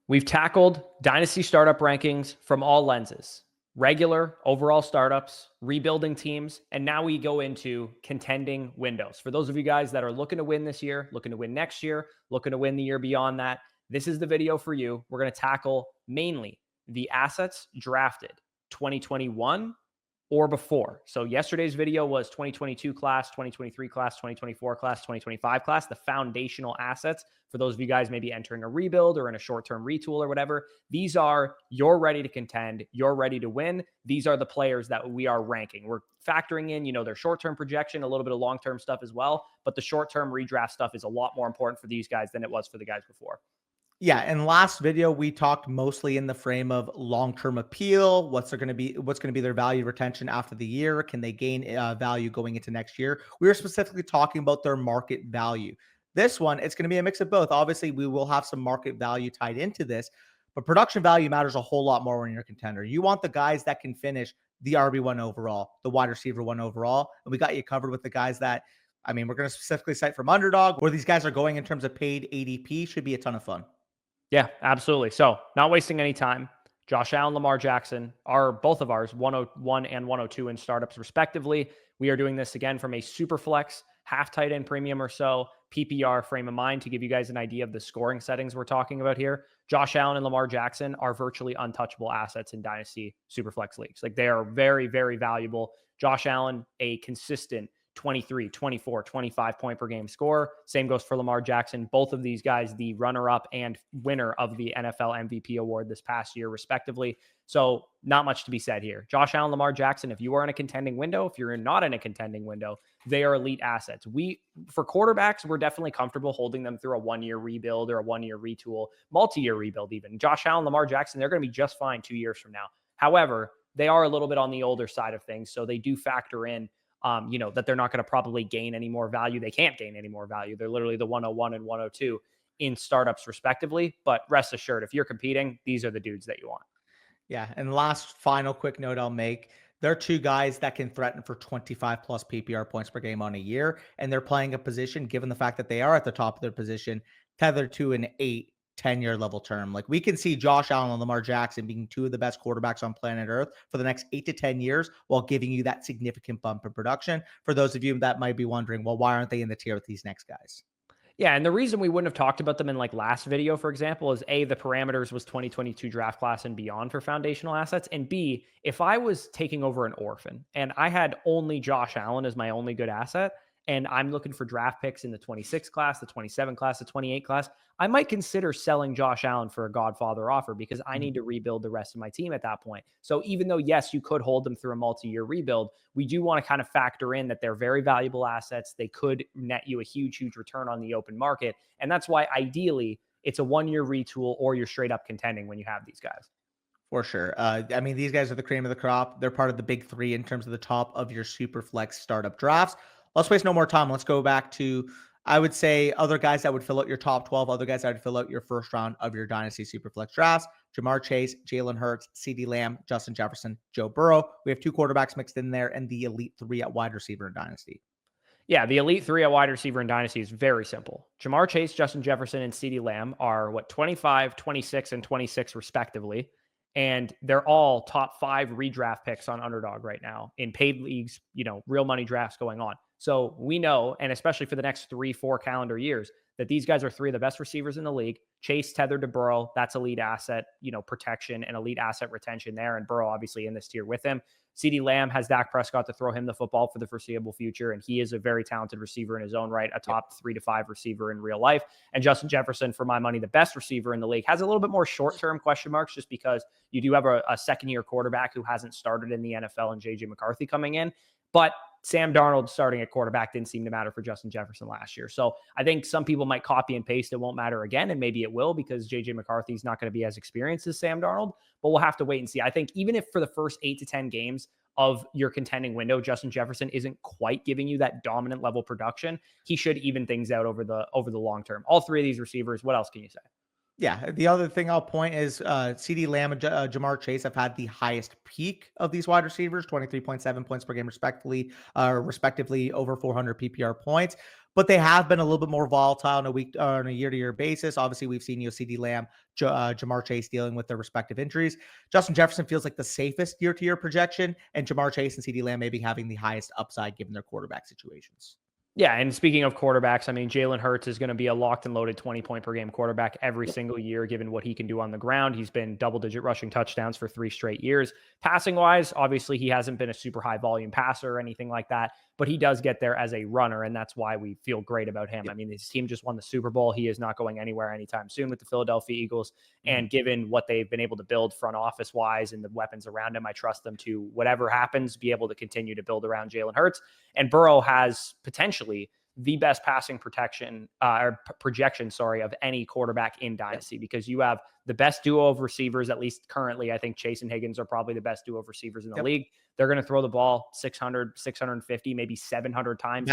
We've tackled Dynasty startup rankings from all lenses, regular overall startups, rebuilding teams, and now we go into contending windows. For those of you guys that are looking to win this year, looking to win next year, looking to win the year beyond that, this is the video for you. We're going to tackle mainly the assets drafted 2021 or before. So yesterday's video was 2022 class, 2023 class, 2024 class, 2025 class, the foundational assets for those of you guys maybe entering a rebuild or in a short-term retool or whatever. These are, you're ready to contend, you're ready to win. These are the players that we are ranking. We're factoring in, their short-term projection, a little bit of long-term stuff as well, but the short-term redraft stuff is a lot more important for these guys than it was for the guys before. Yeah, and last video we talked mostly in the frame of long-term appeal. What's going to be their value retention after the year? Can they gain value going into next year? We were specifically talking about their market value. This one, it's going to be a mix of both. Obviously, we will have some market value tied into this, but production value matters a whole lot more when you're a contender. You want the guys that can finish the RB1 overall, the wide receiver 1 overall, and we got you covered with the guys that, we're going to specifically cite from Underdog, where these guys are going in terms of paid ADP. Should be a ton of fun. Yeah, absolutely. So not wasting any time. Josh Allen, Lamar Jackson are both of ours, 101 and 102 in startups respectively. We are doing this again from a super flex, half tight end premium or so, PPR frame of mind to give you guys an idea of the scoring settings we're talking about here. Josh Allen and Lamar Jackson are virtually untouchable assets in Dynasty Superflex leagues. Like they are very, very valuable. Josh Allen, a consistent 23, 24, 25 point per game score. Same goes for Lamar Jackson. Both of these guys, the runner-up and winner of the NFL MVP award this past year, respectively. So not much to be said here. Josh Allen, Lamar Jackson, if you are in a contending window, if you're not in a contending window, they are elite assets. For quarterbacks, we're definitely comfortable holding them through a 1-year rebuild or a 1-year retool, multi-year rebuild even. Josh Allen, Lamar Jackson, they're going to be just fine 2 years from now. However, they are a little bit on the older side of things, so they do factor in that they're not going to probably gain any more value. They can't gain any more value. They're literally the 101 and 102 in startups respectively. But rest assured, if you're competing, these are the dudes that you want. Yeah. And last final quick note I'll make. They're two guys that can threaten for 25 plus PPR points per game on a year. And they're playing a position, given the fact that they are at the top of their position, tethered to an 10-year level term. Like we can see Josh Allen and Lamar Jackson being two of the best quarterbacks on planet Earth for the next 8 to 10 years while giving you that significant bump in production. For those of you that might be wondering, well, why aren't they in the tier with these next guys? Yeah, and the reason we wouldn't have talked about them in like last video, for example, is A, the parameters was 2022 draft class and beyond for foundational assets. And B, if I was taking over an orphan and I had only Josh Allen as my only good asset, and I'm looking for draft picks in the 26 class, the 27 class, the 28 class, I might consider selling Josh Allen for a Godfather offer because I need to rebuild the rest of my team at that point. So even though, yes, you could hold them through a multi-year rebuild, we do want to kind of factor in that they're very valuable assets. They could net you a huge, huge return on the open market. And that's why ideally it's a 1-year retool or you're straight up contending when you have these guys. For sure. These guys are the cream of the crop. They're part of the big three in terms of the top of your super flex startup drafts. Let's waste no more time. Let's go back to, I would say, other guys that would fill out your top 12, other guys that would fill out your first round of your Dynasty Superflex drafts. Jamar Chase, Jalen Hurts, CeeDee Lamb, Justin Jefferson, Joe Burrow. We have 2 quarterbacks mixed in there and the elite 3 at wide receiver in Dynasty. Yeah, the elite 3 at wide receiver in Dynasty is very simple. Jamar Chase, Justin Jefferson, and CeeDee Lamb are 25, 26, and 26 respectively. And they're all top 5 redraft picks on Underdog right now in paid leagues, real money drafts going on. So we know, and especially for the next 3-4 calendar years, that these guys are 3 of the best receivers in the league. Chase tethered to Burrow, that's elite asset, protection and elite asset retention there. And Burrow obviously in this tier with him. CeeDee Lamb has Dak Prescott to throw him the football for the foreseeable future. And he is a very talented receiver in his own right, a top 3 to 5 receiver in real life. And Justin Jefferson, for my money, the best receiver in the league, has a little bit more short-term question marks just because you do have a second-year quarterback who hasn't started in the NFL and JJ McCarthy coming in. But Sam Darnold starting at quarterback didn't seem to matter for Justin Jefferson last year. So I think some people might copy and paste. It won't matter again. And maybe it will because JJ McCarthy's not going to be as experienced as Sam Darnold, but we'll have to wait and see. I think even if for the first 8 to 10 games of your contending window, Justin Jefferson isn't quite giving you that dominant level production, he should even things out over the long term. All 3 of these receivers, what else can you say? Yeah, the other thing I'll point is CeeDee Lamb and Jamar Chase have had the highest peak of these wide receivers, 23.7 points per game respectively, over 400 PPR points. but they have been a little bit more volatile on a on a year-to-year basis. Obviously, we've seen CD Lamb, Jamar Chase dealing with their respective injuries. Justin Jefferson feels like the safest year-to-year projection, and Jamar Chase and CD Lamb maybe having the highest upside given their quarterback situations. Yeah, and speaking of quarterbacks, I mean, Jalen Hurts is going to be a locked and loaded 20-point per game quarterback every single year, given what he can do on the ground. He's been double-digit rushing touchdowns for 3 straight years. Passing-wise, obviously, he hasn't been a super high-volume passer or anything like that, but he does get there as a runner, and that's why we feel great about him. I mean, his team just won the Super Bowl. He is not going anywhere anytime soon with the Philadelphia Eagles, and given what they've been able to build front office-wise and the weapons around him, I trust them to, whatever happens, be able to continue to build around Jalen Hurts. And Burrow has potentially the best passing projection of any quarterback in Dynasty, because you have the best duo of receivers, at least currently. I think Chase and Higgins are probably the best duo of receivers in the league. They're going to throw the ball 600, 650, maybe 700 times.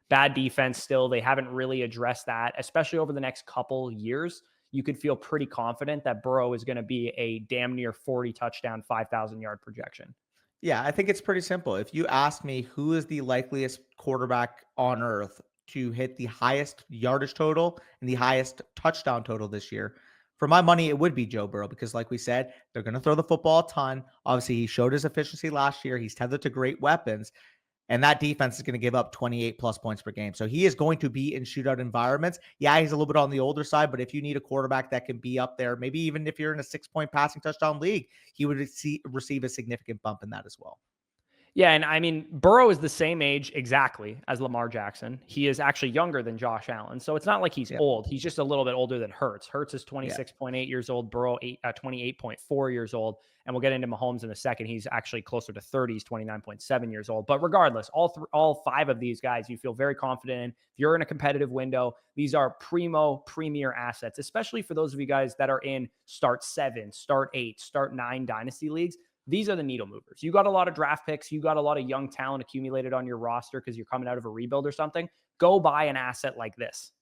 Bad defense still. They haven't really addressed that, especially over the next couple years. You could feel pretty confident that Burrow is going to be a damn near 40 touchdown, 5,000 yard projection. Yeah, I think it's pretty simple. If you ask me who is the likeliest quarterback on earth to hit the highest yardage total and the highest touchdown total this year, for my money, it would be Joe Burrow, because like we said, they're going to throw the football a ton. Obviously, he showed his efficiency last year. He's tethered to great weapons. And that defense is going to give up 28 plus points per game. So he is going to be in shootout environments. Yeah, he's a little bit on the older side, but if you need a quarterback that can be up there, maybe even if you're in a 6-point passing touchdown league, he would receive a significant bump in that as well. Yeah, and I mean, Burrow is the same age exactly as Lamar Jackson. He is actually younger than Josh Allen. So it's not like he's old. He's just a little bit older than Hurts. Hurts is 26.8 years old. Burrow, 28.4 years old. And we'll get into Mahomes in a second. He's actually closer to 30. He's 29.7 years old. But regardless, all 5 of these guys, you feel very confident in. If you're in a competitive window, these are premier assets, especially for those of you guys that are in start 7, start 8, start 9 dynasty leagues. These are the needle movers. You got a lot of draft picks. You got a lot of young talent accumulated on your roster because you're coming out of a rebuild or something. Go buy an asset like this.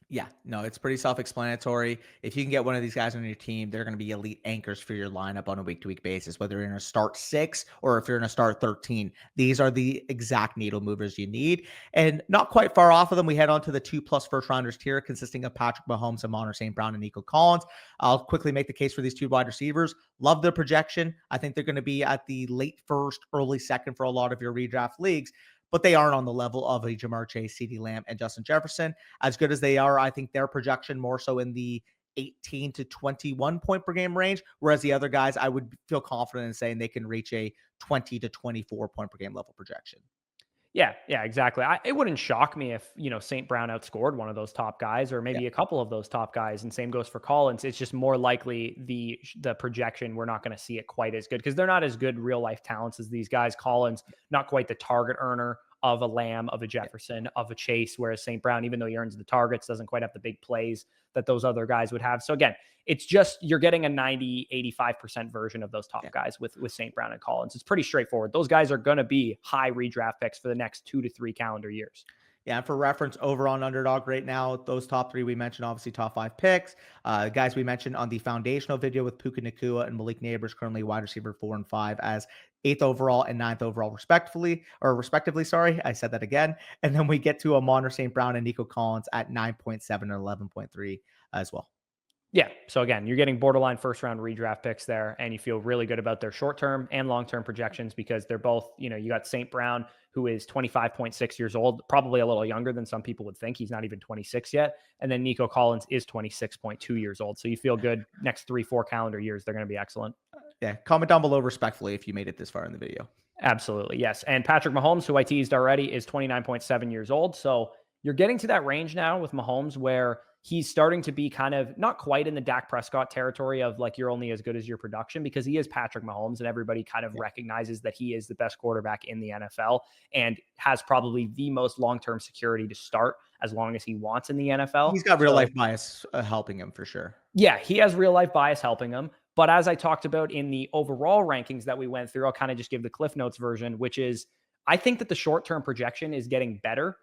Yeah, no, it's pretty self-explanatory. If you can get one of these guys on your team, they're going to be elite anchors for your lineup on a week-to-week basis, whether you're in a start 6 or if you're in a start 13. These are the exact needle movers you need. And not quite far off of them, we head on to the 2+ first-rounders tier, consisting of Patrick Mahomes, Amon-Ra St. Brown, and Nico Collins. I'll quickly make the case for these 2 wide receivers. Love their projection. I think they're going to be at the late first, early second for a lot of your redraft leagues, but they aren't on the level of a Jamar Chase, CD Lamb, and Justin Jefferson. As good as they are, I think their projection more so in the 18 to 21 point per game range, whereas the other guys, I would feel confident in saying they can reach a 20 to 24 point per game level projection. Yeah, exactly. It wouldn't shock me if, St. Brown outscored one of those top guys, or maybe a couple of those top guys, and same goes for Collins. It's just more likely the projection, we're not going to see it quite as good because they're not as good real life talents as these guys. Collins, not quite the target earner of a Lamb, of a Jefferson, of a Chase, whereas St. Brown, even though he earns the targets, doesn't quite have the big plays that those other guys would have. So again, it's just you're getting a 90-85% version of those top guys with St. Brown and Collins. It's pretty straightforward. Those guys are going to be high redraft picks for the next 2 to 3 calendar years. Yeah, and for reference, over on Underdog right now, those top 3 we mentioned, obviously top 5 picks. Guys we mentioned on the foundational video with Puka Nacua and Malik Neighbors, currently wide receiver 4 and 5 as 8th overall and 9th overall respectively. Sorry, I said that again. And then we get to Amon-Ra St. Brown and Nico Collins at 9.7 and 11.3 as well. Yeah. So again, you're getting borderline first round redraft picks there, and you feel really good about their short-term and long-term projections because they're both, you got St. Brown, who is 25.6 years old, probably a little younger than some people would think. He's not even 26 yet. And then Nico Collins is 26.2 years old. So you feel good next 3-4 calendar years. They're going to be excellent. Yeah. Comment down below respectfully if you made it this far in the video. Absolutely. Yes. And Patrick Mahomes, who I teased already, is 29.7 years old. So you're getting to that range now with Mahomes where he's starting to be kind of not quite in the Dak Prescott territory of like, you're only as good as your production, because he is Patrick Mahomes and everybody kind of recognizes that he is the best quarterback in the NFL and has probably the most long-term security to start as long as he wants in the NFL. He's got real life bias helping him for sure. Yeah, he has real life bias helping him. But as I talked about in the overall rankings that we went through, I'll kind of just give the Cliff Notes version, which is I think that the short-term projection is getting better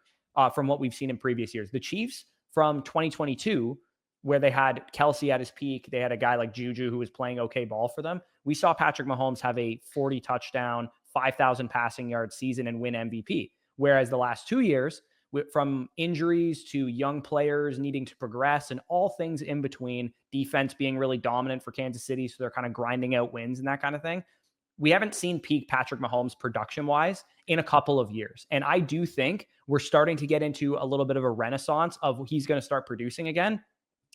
from what we've seen in previous years. The Chiefs from 2022, where they had Kelsey at his peak, they had a guy like Juju who was playing okay ball for them. We saw Patrick Mahomes have a 40 touchdown, 5,000 passing yard season and win MVP. Whereas the last 2 years, from injuries to young players needing to progress and all things in between, defense being really dominant for Kansas City. So they're kind of grinding out wins and that kind of thing. We haven't seen peak Patrick Mahomes production wise in a couple of years. And I do think we're starting to get into a little bit of a renaissance of he's going to start producing again.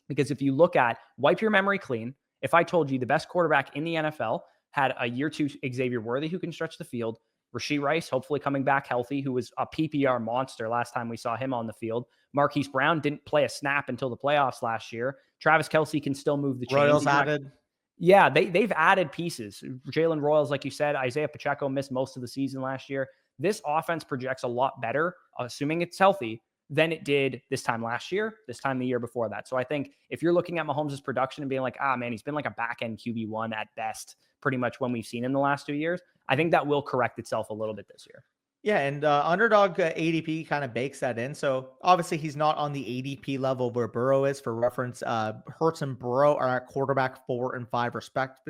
Because if you look at, wipe your memory clean, if I told you the best quarterback in the NFL had a year two Xavier Worthy who can stretch the field, Rashee Rice, hopefully coming back healthy, who was a PPR monster last time we saw him on the field. Marquise Brown didn't play a snap until the playoffs last year. Travis Kelce can still move the chains. Royals added. Yeah, they've added pieces. Jalen Royals, like you said, Isaiah Pacheco missed most of the season last year. This offense projects a lot better, assuming it's healthy, than it did this time last year, this time the year before that. So I think if you're looking at Mahomes' production and being like, man, he's been like a back-end QB1 at best, pretty much when we've seen him the last 2 years, I think that will correct itself a little bit this year. Yeah, and Underdog ADP kind of bakes that in. So obviously he's not on the ADP level where Burrow is. For reference, Hurts and Burrow are at quarterback 4 and 5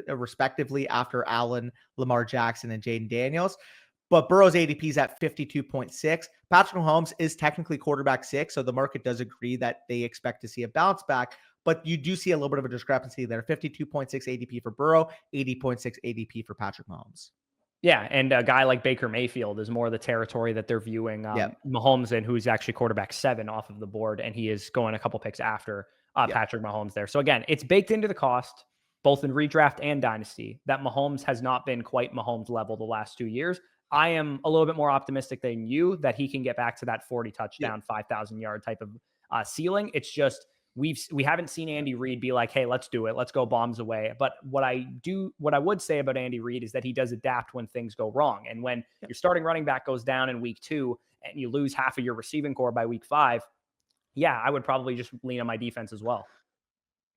respectively after Allen, Lamar Jackson, and Jaden Daniels. But Burrow's ADP is at 52.6. Patrick Mahomes is technically quarterback 6, so the market does agree that they expect to see a bounce back. But you do see a little bit of a discrepancy there. 52.6 ADP for Burrow, 80.6 ADP for Patrick Mahomes. Yeah, and a guy like Baker Mayfield is more the territory that they're viewing Mahomes in, who's actually quarterback 7 off of the board, and he is going a couple picks after Patrick Mahomes there. So again, it's baked into the cost, both in redraft and dynasty, that Mahomes has not been quite Mahomes level the last 2 years. I am a little bit more optimistic than you that he can get back to that 40 touchdown, 5,000 yard type of ceiling. It's just we haven't seen Andy Reid be like, hey, let's do it. Let's go bombs away. But what I would say about Andy Reid is that he does adapt when things go wrong. And when your starting running back goes down in week 2 and you lose half of your receiving core by week 5, I would probably just lean on my defense as well.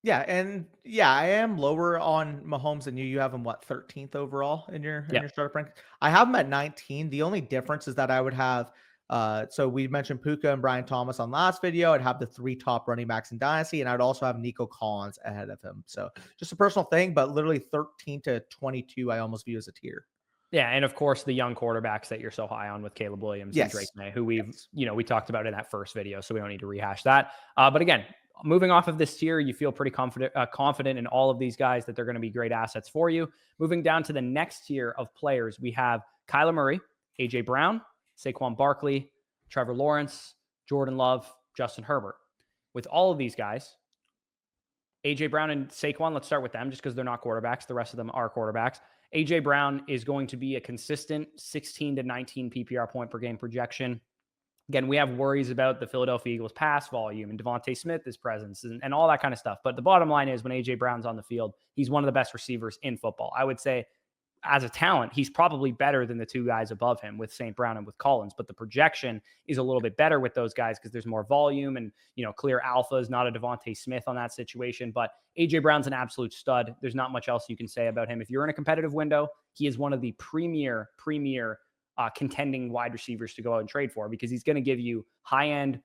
Yeah, and I am lower on Mahomes than you. You have him, 13th overall in your startup rank? I have him at 19. The only difference is that I would have, so we mentioned Puka and Brian Thomas on last video. I'd have the 3 top running backs in Dynasty, and I'd also have Nico Collins ahead of him. So just a personal thing, but literally 13 to 22, I almost view as a tier. Yeah, and of course the young quarterbacks that you're so high on with Caleb Williams and Drake May, who we talked about in that first video, so we don't need to rehash that. But again, moving off of this tier, you feel pretty confident in all of these guys that they're going to be great assets for you. Moving down to the next tier of players, we have Kyler Murray, AJ Brown, Saquon Barkley, Trevor Lawrence, Jordan Love, Justin Herbert. With all of these guys, AJ Brown and Saquon, let's start with them just because they're not quarterbacks. The rest of them are quarterbacks. AJ Brown is going to be a consistent 16 to 19 PPR point per game projection. Again, we have worries about the Philadelphia Eagles pass volume and Devontae Smith's presence and all that kind of stuff. But the bottom line is when AJ Brown's on the field, he's one of the best receivers in football. I would say as a talent, he's probably better than the 2 guys above him with St. Brown and with Collins. But the projection is a little bit better with those guys because there's more volume and, clear alpha is not a Devontae Smith on that situation. But AJ Brown's an absolute stud. There's not much else you can say about him. If you're in a competitive window, he is one of the premier contending wide receivers to go out and trade for because he's going to give you high-end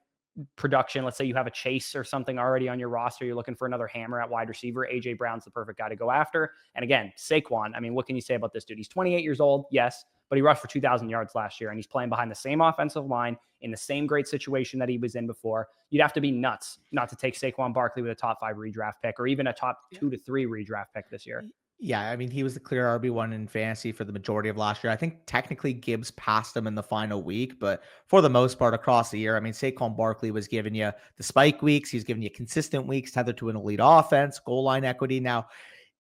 production. Let's say you have a Chase or something already on your roster. You're looking for another hammer at wide receiver. AJ Brown's the perfect guy to go after. And again, Saquon, I mean, what can you say about this dude? He's 28 years old, yes, but he rushed for 2,000 yards last year, and he's playing behind the same offensive line in the same great situation that he was in before. You'd have to be nuts not to take Saquon Barkley with a top 5 redraft pick or even a top 2 to 3 redraft pick this year. Yeah, I mean, he was the clear RB1 in fantasy for the majority of last year. I think technically Gibbs passed him in the final week, but for the most part across the year, I mean, Saquon Barkley was giving you the spike weeks. He's giving you consistent weeks tethered to an elite offense, goal line equity. Now,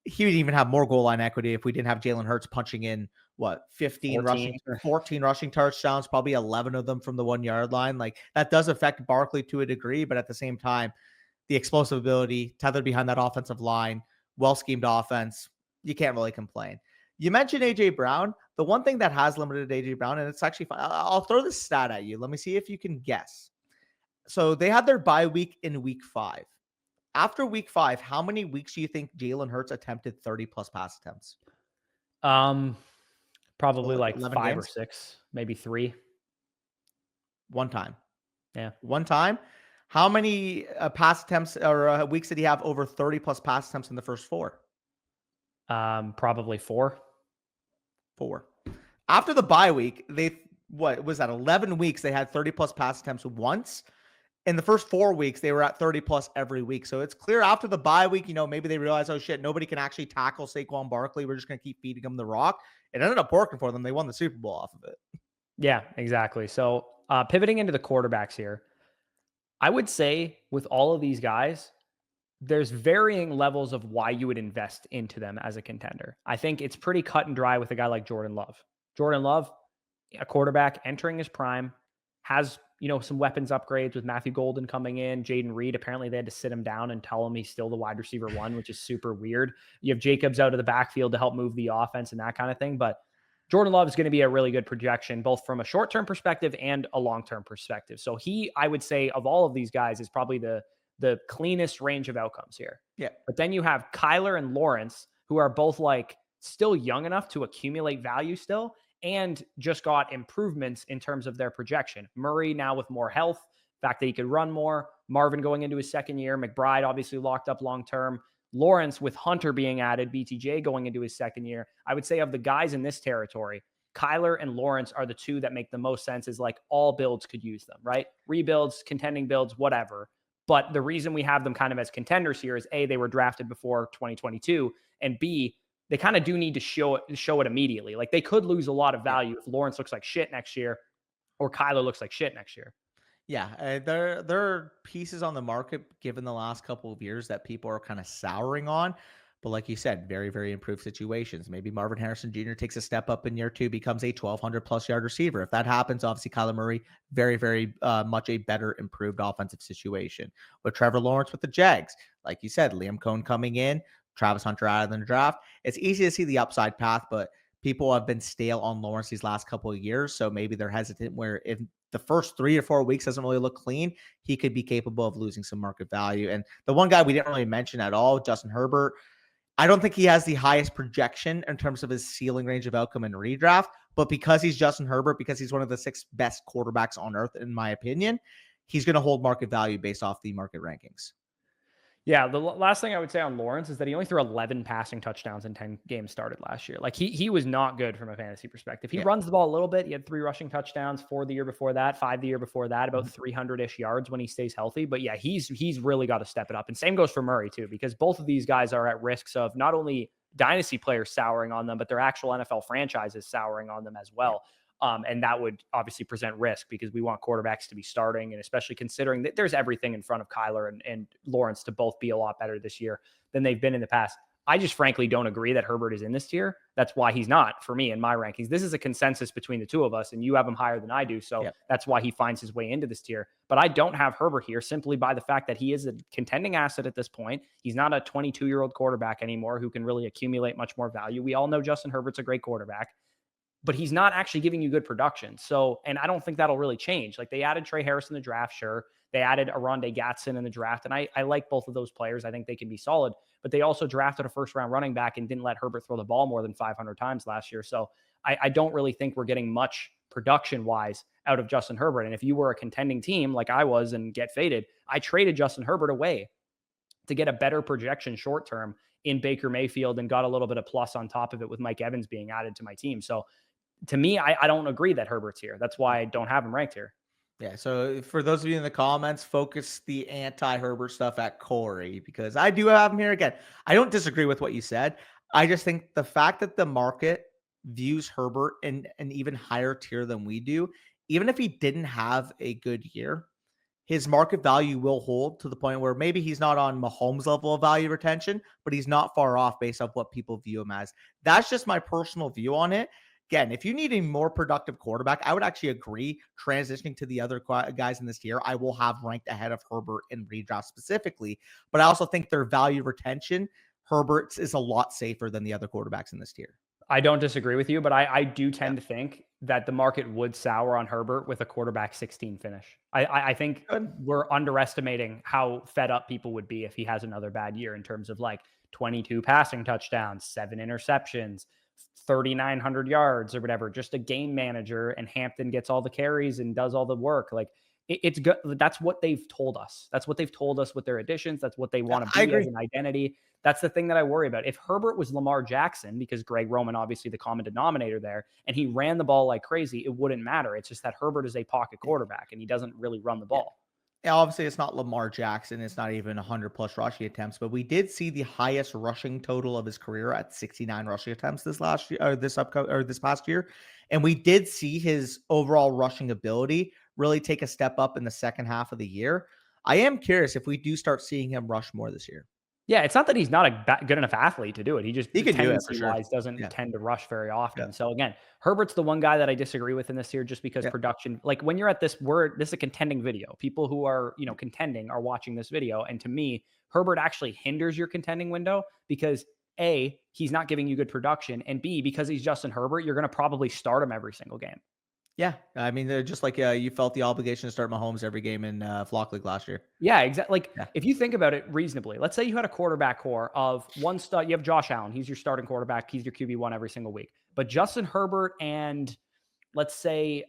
he would even have more goal line equity if we didn't have Jalen Hurts punching in, 14 rushing touchdowns, probably 11 of them from the 1 yard line. Like that does affect Barkley to a degree, but at the same time, the explosive ability tethered behind that offensive line, well-schemed offense, you can't really complain. You mentioned AJ Brown. The one thing that has limited AJ Brown, and it's actually fine. I'll throw this stat at you. Let me see if you can guess. So they had their bye week in week 5. After week 5, how many weeks do you think Jalen Hurts attempted 30 plus pass attempts? Probably like 5 games? or 6, maybe 3. One time. Yeah. One time. How many pass attempts or weeks did he have over 30 plus pass attempts in the first 4? Probably 4. 4. After the bye week, they what was that, 11 weeks, they had 30 plus pass attempts once. In the first 4 weeks, they were at 30 plus every week. So it's clear after the bye week, maybe they realize, oh shit, nobody can actually tackle Saquon Barkley. We're just going to keep feeding him the rock. It ended up working for them. They won the Super Bowl off of it. Yeah, exactly. So pivoting into the quarterbacks here, I would say with all of these guys, there's varying levels of why you would invest into them as a contender. I think it's pretty cut and dry with a guy like Jordan Love. Jordan Love, a quarterback entering his prime, has, some weapons upgrades with Matthew Golden coming in. Jaden Reed, apparently they had to sit him down and tell him he's still the wide receiver one, which is super weird. You have Jacobs out of the backfield to help move the offense and that kind of thing. But Jordan Love is going to be a really good projection, both from a short-term perspective and a long-term perspective. So he, I would say, of all of these guys, is probably the cleanest range of outcomes here. Yeah. But then you have Kyler and Lawrence, who are both like still young enough to accumulate value still, and just got improvements in terms of their projection. Murray now with more health, the fact that he could run more. Marvin going into his second year. McBride obviously locked up long-term. Lawrence with Hunter being added, BTJ going into his second year. I would say of the guys in this territory, Kyler and Lawrence are the two that make the most sense, is like all builds could use them, right? Rebuilds, contending builds, whatever. But the reason we have them kind of as contenders here is A, they were drafted before 2022, and B, they kind of do need to show it immediately. Like they could lose a lot of value if Lawrence looks like shit next year or Kyler looks like shit next year. Yeah, there are pieces on the market given the last couple of years that people are kind of souring on. But like you said, very, very improved situations. Maybe Marvin Harrison Jr. takes a step up in year two, becomes a 1,200 plus yard receiver. If that happens, obviously Kyler Murray, very, very much a better improved offensive situation. With Trevor Lawrence with the Jags, like you said, Liam Cohn coming in, Travis Hunter out of the draft. It's easy to see the upside path, but people have been stale on Lawrence these last couple of years. So maybe they're hesitant where if the first 3 or 4 weeks doesn't really look clean, he could be capable of losing some market value. And the one guy we didn't really mention at all, Justin Herbert, I don't think he has the highest projection in terms of his ceiling range of outcome in redraft, but because he's Justin Herbert, because he's one of the 6 best quarterbacks on earth, in my opinion, he's going to hold market value based off the market rankings. Yeah, the last thing I would say on Lawrence is that he only threw 11 passing touchdowns in 10 games started last year. Like he was not good from a fantasy perspective. He runs the ball a little bit. He had 3 rushing touchdowns, 4 the year before that, 5 the year before that, about 300-ish yards when he stays healthy. But yeah, he's really got to step it up. And same goes for Murray too, because both of these guys are at risks of not only dynasty players souring on them, but their actual NFL franchises souring on them as well. And that would obviously present risk because we want quarterbacks to be starting, and especially considering that there's everything in front of Kyler and Lawrence to both be a lot better this year than they've been in the past. I just frankly don't agree that Herbert is in this tier. That's why he's not for me in my rankings. This is a consensus between the two of us, and you have him higher than I do. So that's why he finds his way into this tier. But I don't have Herbert here simply by the fact that he is a contending asset at this point. He's not a 22-year-old quarterback anymore who can really accumulate much more value. We all know Justin Herbert's a great quarterback, but he's not actually giving you good production. So, and I don't think that'll really change. Like they added Trey Harris in the draft, sure. They added Aronde Gatson in the draft, and I like both of those players. I think they can be solid, but they also drafted a first-round running back and didn't let Herbert throw the ball more than 500 times last year. So I don't really think we're getting much production-wise out of Justin Herbert. And if you were a contending team like I was and get faded, I traded Justin Herbert away to get a better projection short-term in Baker Mayfield and got a little bit of plus on top of it with Mike Evans being added to my team. So to me, I don't agree that Herbert's here. That's why I don't have him ranked here. Yeah, so for those of you in the comments, focus the anti-Herbert stuff at Corey, because I do have him here. Again, I don't disagree with what you said. I just think the fact that the market views Herbert in an even higher tier than we do, even if he didn't have a good year, his market value will hold to the point where maybe he's not on Mahomes level of value retention, but he's not far off based off what people view him as. That's just my personal view on it. Again, if you need a more productive quarterback, I would actually agree transitioning to the other guys in this tier, I will have ranked ahead of Herbert in redraft specifically. But I also think their value retention, Herbert's is a lot safer than the other quarterbacks in this tier. I don't disagree with you, but I do tend to think that the market would sour on Herbert with a quarterback 16 finish. I think we're underestimating how fed up people would be if he has another bad year in terms of like 22 passing touchdowns, 7 interceptions, 3,900 yards or whatever, just a game manager, and Hampton gets all the carries and does all the work. Like it's good. That's what they've told us. That's what they've told us with their additions. That's what they want to be as an identity. That's the thing that I worry about. If Herbert was Lamar Jackson, because Greg Roman, obviously the common denominator there, and he ran the ball like crazy, it wouldn't matter. It's just that Herbert is a pocket quarterback and he doesn't really run the Yeah. ball. Yeah, obviously, it's not Lamar Jackson. It's not even 100 plus rushing attempts, but we did see the highest rushing total of his career at 69 rushing attempts this last year, or this past year, and we did see his overall rushing ability really take a step up in the second half of the year. I am curious if we do start seeing him rush more this year. Yeah, it's not that he's not a good enough athlete to do it. He just He could do it for sure. tendency-wise doesn't Yeah, tend to rush very yeah, often. So again, Herbert's the one guy that I disagree with in this here just because yeah. production, like when you're at this is a contending video. People who are, contending are watching this video. And to me, Herbert actually hinders your contending window because A, he's not giving you good production. And B, because he's Justin Herbert, you're going to probably start him every single game. Yeah, I mean, they're just like you felt the obligation to start Mahomes every game in Flock League last year. Yeah, exactly. Like Yeah, if you think about it reasonably, let's say you had a quarterback core of one stud. You have Josh Allen. He's your starting quarterback. He's your QB1 every single week. But Justin Herbert and let's say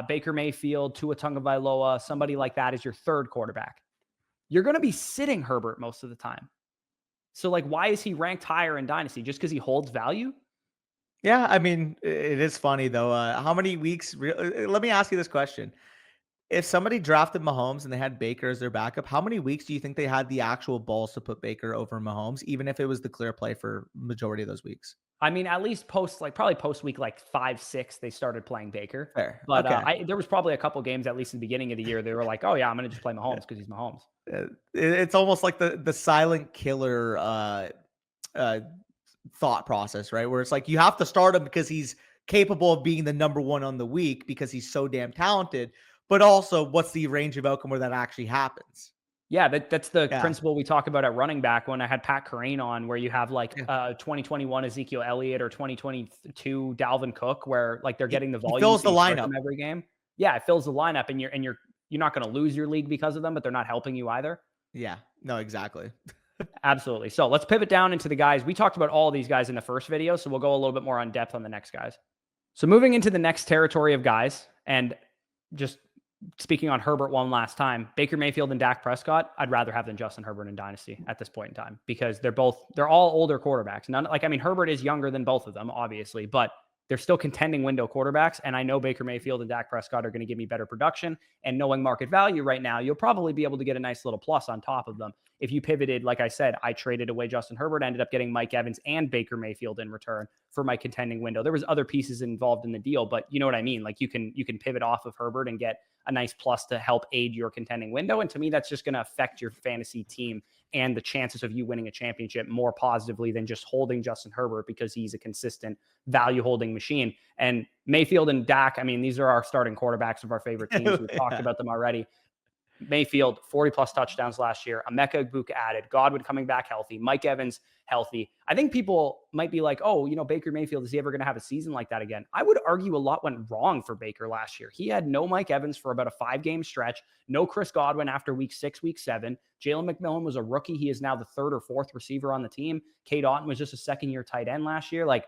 Baker Mayfield, Tua Tagovailoa, somebody like that is your third quarterback. You're going to be sitting Herbert most of the time. So like, why is he ranked higher in Dynasty? Just because he holds value? yeah. I mean, it is funny though. How many weeks? Let me ask you this question: if somebody drafted Mahomes and they had Baker as their backup, how many weeks do you think they had the actual balls to put Baker over Mahomes, even if it was the clear play for majority of those weeks? I mean, at least probably post week like 5, 6, they started playing Baker. Fair. But Okay. there was probably a couple games, at least in the beginning of the year, they were like, oh yeah, I'm going to just play Mahomes because he's Mahomes. It's almost like the silent killer uh, thought process, right? Where it's like you have to start him because he's capable of being the number one on the week because he's so damn talented. But also, what's the range of outcome where that actually happens? Yeah, that's the Yeah. principle we talk about at running back when I had Pat Carrane on, where you have like Yeah. 2021 Ezekiel Elliott or 2022 Dalvin Cook, where like they're getting the He volume fills so the you start lineup. them every game. Yeah, it fills the lineup, and you're not going to lose your league because of them, but they're not helping you either. Yeah. No, exactly. Absolutely. So let's pivot down into the guys. We talked about all these guys in the first video, so we'll go a little bit more on depth on the next guys. So moving into the next territory of guys, and just speaking on Herbert one last time, Baker Mayfield and Dak Prescott, I'd rather have than Justin Herbert in Dynasty at this point in time because they're all older quarterbacks. Herbert is younger than both of them, obviously, but they're still contending window quarterbacks. And I know Baker Mayfield and Dak Prescott are going to give me better production. And knowing market value right now, you'll probably be able to get a nice little plus on top of them. If you pivoted, like I said, I traded away Justin Herbert, ended up getting Mike Evans and Baker Mayfield in return for my contending window. There was other pieces involved in the deal, but you know what I mean? Like you can pivot off of Herbert and get a nice plus to help aid your contending window. And to me, that's just going to affect your fantasy team and the chances of you winning a championship more positively than just holding Justin Herbert because he's a consistent value holding machine. And Mayfield and Dak, I mean, these are our starting quarterbacks of our favorite teams. We've talked about them already. Mayfield, 40 plus touchdowns last year. Emeka Egbuka added. Godwin coming back healthy. Mike Evans healthy. I think people might be like, oh, Baker Mayfield, is he ever going to have a season like that again? I would argue a lot went wrong for Baker last year. He had no Mike Evans for about a 5-game stretch. No Chris Godwin after week 6, week 7. Jalen McMillan was a rookie. He is now the 3rd or 4th receiver on the team. Cade Otton was just a second-year tight end last year. Like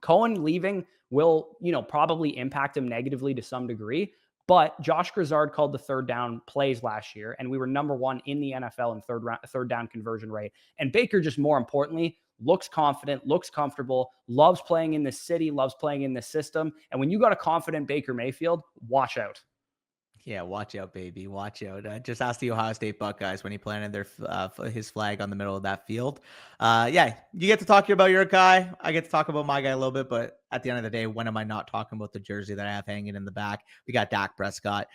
Cohen leaving will, probably impact him negatively to some degree. But Josh Grizzard called the third down plays last year, and we were number 1 in the NFL in third down conversion rate. And Baker, just more importantly, looks confident, looks comfortable, loves playing in this city, loves playing in this system. And when you got a confident Baker Mayfield, watch out. Yeah, watch out, baby. Watch out. Just ask the Ohio State Buckeyes when he planted his flag on the middle of that field. Yeah, you get to talk about your guy. I get to talk about my guy a little bit, but at the end of the day, when am I not talking about the jersey that I have hanging in the back? We got Dak Prescott,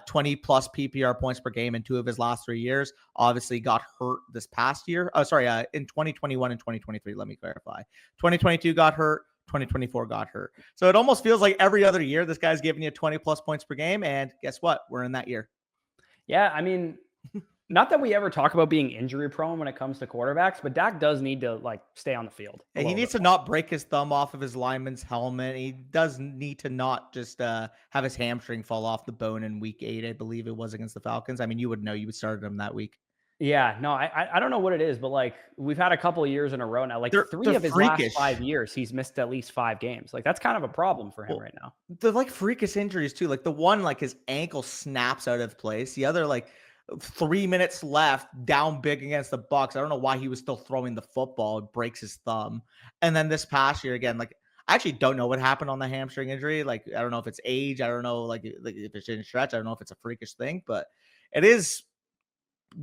20 plus PPR points per game in 2 of his last 3 years. Obviously got hurt this past year. In 2021 and 2023. Let me clarify. 2022 got hurt. 2024 got hurt. So it almost feels like every other year, this guy's giving you 20 plus points per game. And guess what? We're in that year. Yeah. I mean, not that we ever talk about being injury prone when it comes to quarterbacks, but Dak does need to stay on the field. And he needs to not break his thumb off of his lineman's helmet. He does need to not just have his hamstring fall off the bone in week 8. I believe it was against the Falcons. I mean, you would know, you would started him that week. Yeah, no, I don't know what it is, but we've had a couple of years in a row now. They're 3 of his freakish. last 5 years, he's missed at least 5 games. That's kind of a problem for him right now. They're freakish injuries too. The one, his ankle snaps out of place. The other, 3 minutes left, down big against the Bucks. I don't know why he was still throwing the football. It breaks his thumb. And then this past year again, like I actually don't know what happened on the hamstring injury. Like I don't know if it's age. I don't know like if it's in stretch. I don't know if it's a freakish thing, but it is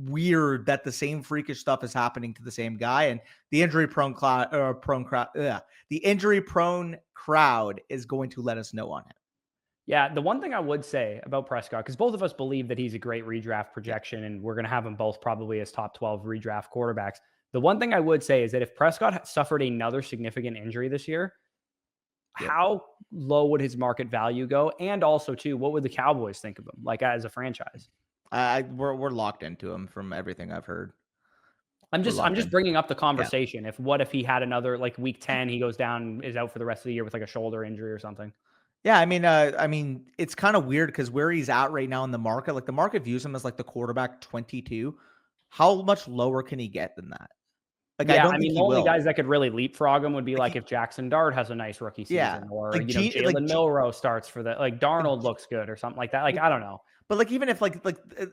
weird that the same freakish stuff is happening to the same guy, and the injury prone the injury prone crowd is going to let us know on him. Yeah, the one thing I would say about Prescott, because both of us believe that he's a great redraft Yeah. projection, and we're going to have them both probably as top 12 redraft quarterbacks. The one thing I would say is that if Prescott had suffered another significant injury this year, Yep. how low would his market value go? And also, too, what would the Cowboys think of him, like as a franchise? We're locked into him from everything I've heard. I'm We're locked just in. bringing up the Yeah. conversation. What if he had another like week 10, he goes down, is out for the rest of the year with like a shoulder injury or something? Yeah, I mean, it's kind of weird because where he's at right now in the market, like the market views him as like the quarterback 22. How much lower can he get than that? Like, I Yeah, don't I think mean, he the only will. guys that could really leapfrog him would be Like like if Jackson Dart has a nice rookie yeah, season, or like Jalen Milroe starts for the like Darnold looks good or something like that. Like I don't know. but like even if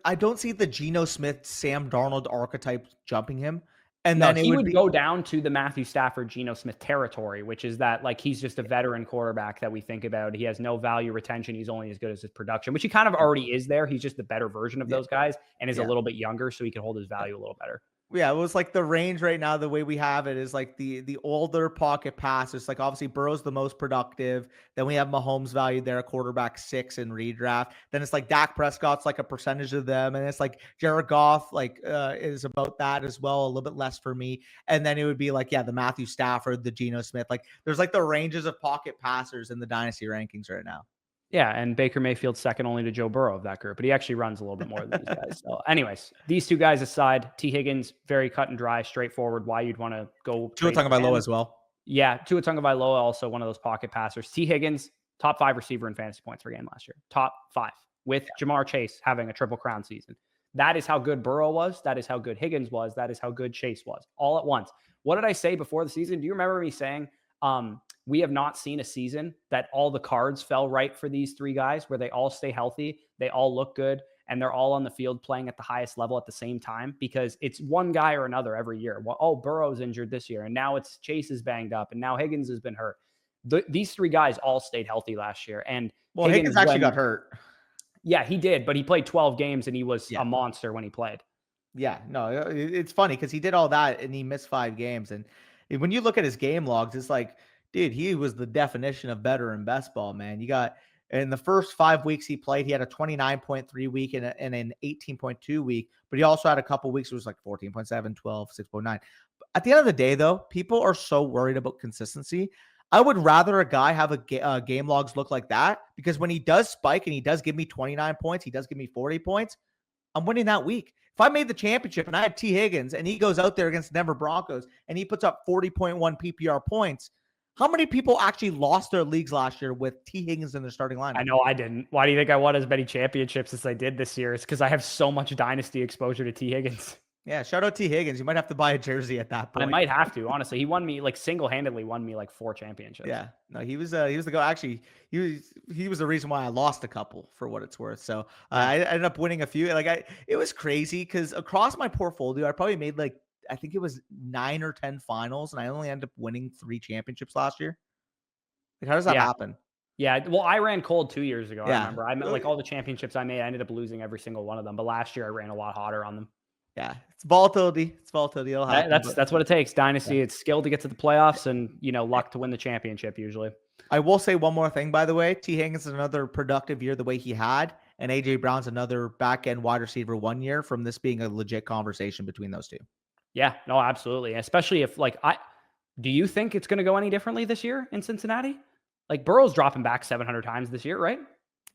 I don't see the Geno Smith, Sam Darnold archetype jumping him, and No, then it he would would be go down to the Matthew Stafford, Geno Smith territory, which is that like he's just a veteran quarterback that we think about. He has no value retention. He's only as good as his production, which he kind of already is there. He's just the better version of yeah, those guys and is a yeah. little bit younger, so he can hold his value a little better. Yeah, it was like the range right now. The way we have it is like the older pocket passers. Like obviously Burrow's the most productive. Then we have Mahomes valued there, quarterback 6 in redraft. Then it's like Dak Prescott's like a percentage of them, and it's like Jared Goff like is about that as well, a little bit less for me. And then it would be like the Matthew Stafford, the Geno Smith. Like there's like the ranges of pocket passers in the dynasty rankings right now. Yeah, and Baker Mayfield's second only to Joe Burrow of that group, but he actually runs a little bit more than these guys. So, anyways, these two guys aside, T. Higgins, very cut and dry, straightforward. Why you'd want to go Tua trade for Tagovailoa him? as well. Yeah, Tua Tagovailoa, also one of those pocket passers. T. Higgins, top 5 receiver in fantasy points per game last year, top 5, with Jamar Chase having a triple crown season. That is how good Burrow was. That is how good Higgins was. That is how good Chase was, all at once. What did I say before the season? Do you remember me saying? We have not seen a season that all the cards fell right for these three guys, where they all stay healthy, they all look good, and they're all on the field playing at the highest level at the same time, because it's one guy or another every year. Well, oh, Burrow's injured this year, and now it's Chase is banged up, and now Higgins has been hurt. These three guys all stayed healthy last year. And Well, Higgins actually got hurt. Yeah, he did, but he played 12 games and he was Yeah. a monster when he played. Yeah, no, it's funny because he did all that and he missed 5 games. And when you look at his game logs, it's like, dude, he was the definition of better in best ball, man. You got in the first 5 weeks he played, he had a 29.3 week and an 18.2 week, but he also had a couple weeks it was like 14.7, 12, 6.9. At the end of the day, though, people are so worried about consistency. I would rather a guy have a game logs look like that, because when he does spike and he does give me 29 points, he does give me 40 points, I'm winning that week. If I made the championship and I had T. Higgins and he goes out there against the Denver Broncos and he puts up 40.1 PPR points, how many people actually lost their leagues last year with T. Higgins in their starting lineup? I know I didn't. Why do you think I won as many championships as I did this year? It's because I have so much dynasty exposure to T. Higgins. Yeah, shout out T. Higgins. You might have to buy a jersey at that point. I might have to, honestly. He won me like single-handedly won me like 4 championships. Yeah, no, he was the guy. Actually, he was the reason why I lost a couple, for what it's worth. So I ended up winning a few. It was crazy because across my portfolio, I probably made like, I think it was 9 or 10 finals, and I only ended up winning 3 championships last year. Like, how does that happen? Yeah, well, I ran cold 2 years ago. Yeah. I remember. I meant like all the championships I made, I ended up losing every single one of them. But last year I ran a lot hotter on them. Yeah, it's volatility. It's volatility. It'll happen, That's what it takes. Dynasty, it's skill to get to the playoffs, and luck to win the championship usually. I will say one more thing, by the way. T. Higgins is another productive year the way he had, and AJ Brown's another back end wide receiver 1 year, from this being a legit conversation between those two. Yeah, no, absolutely. Especially if do you think it's going to go any differently this year in Cincinnati? Like Burrow's dropping back 700 times this year, right?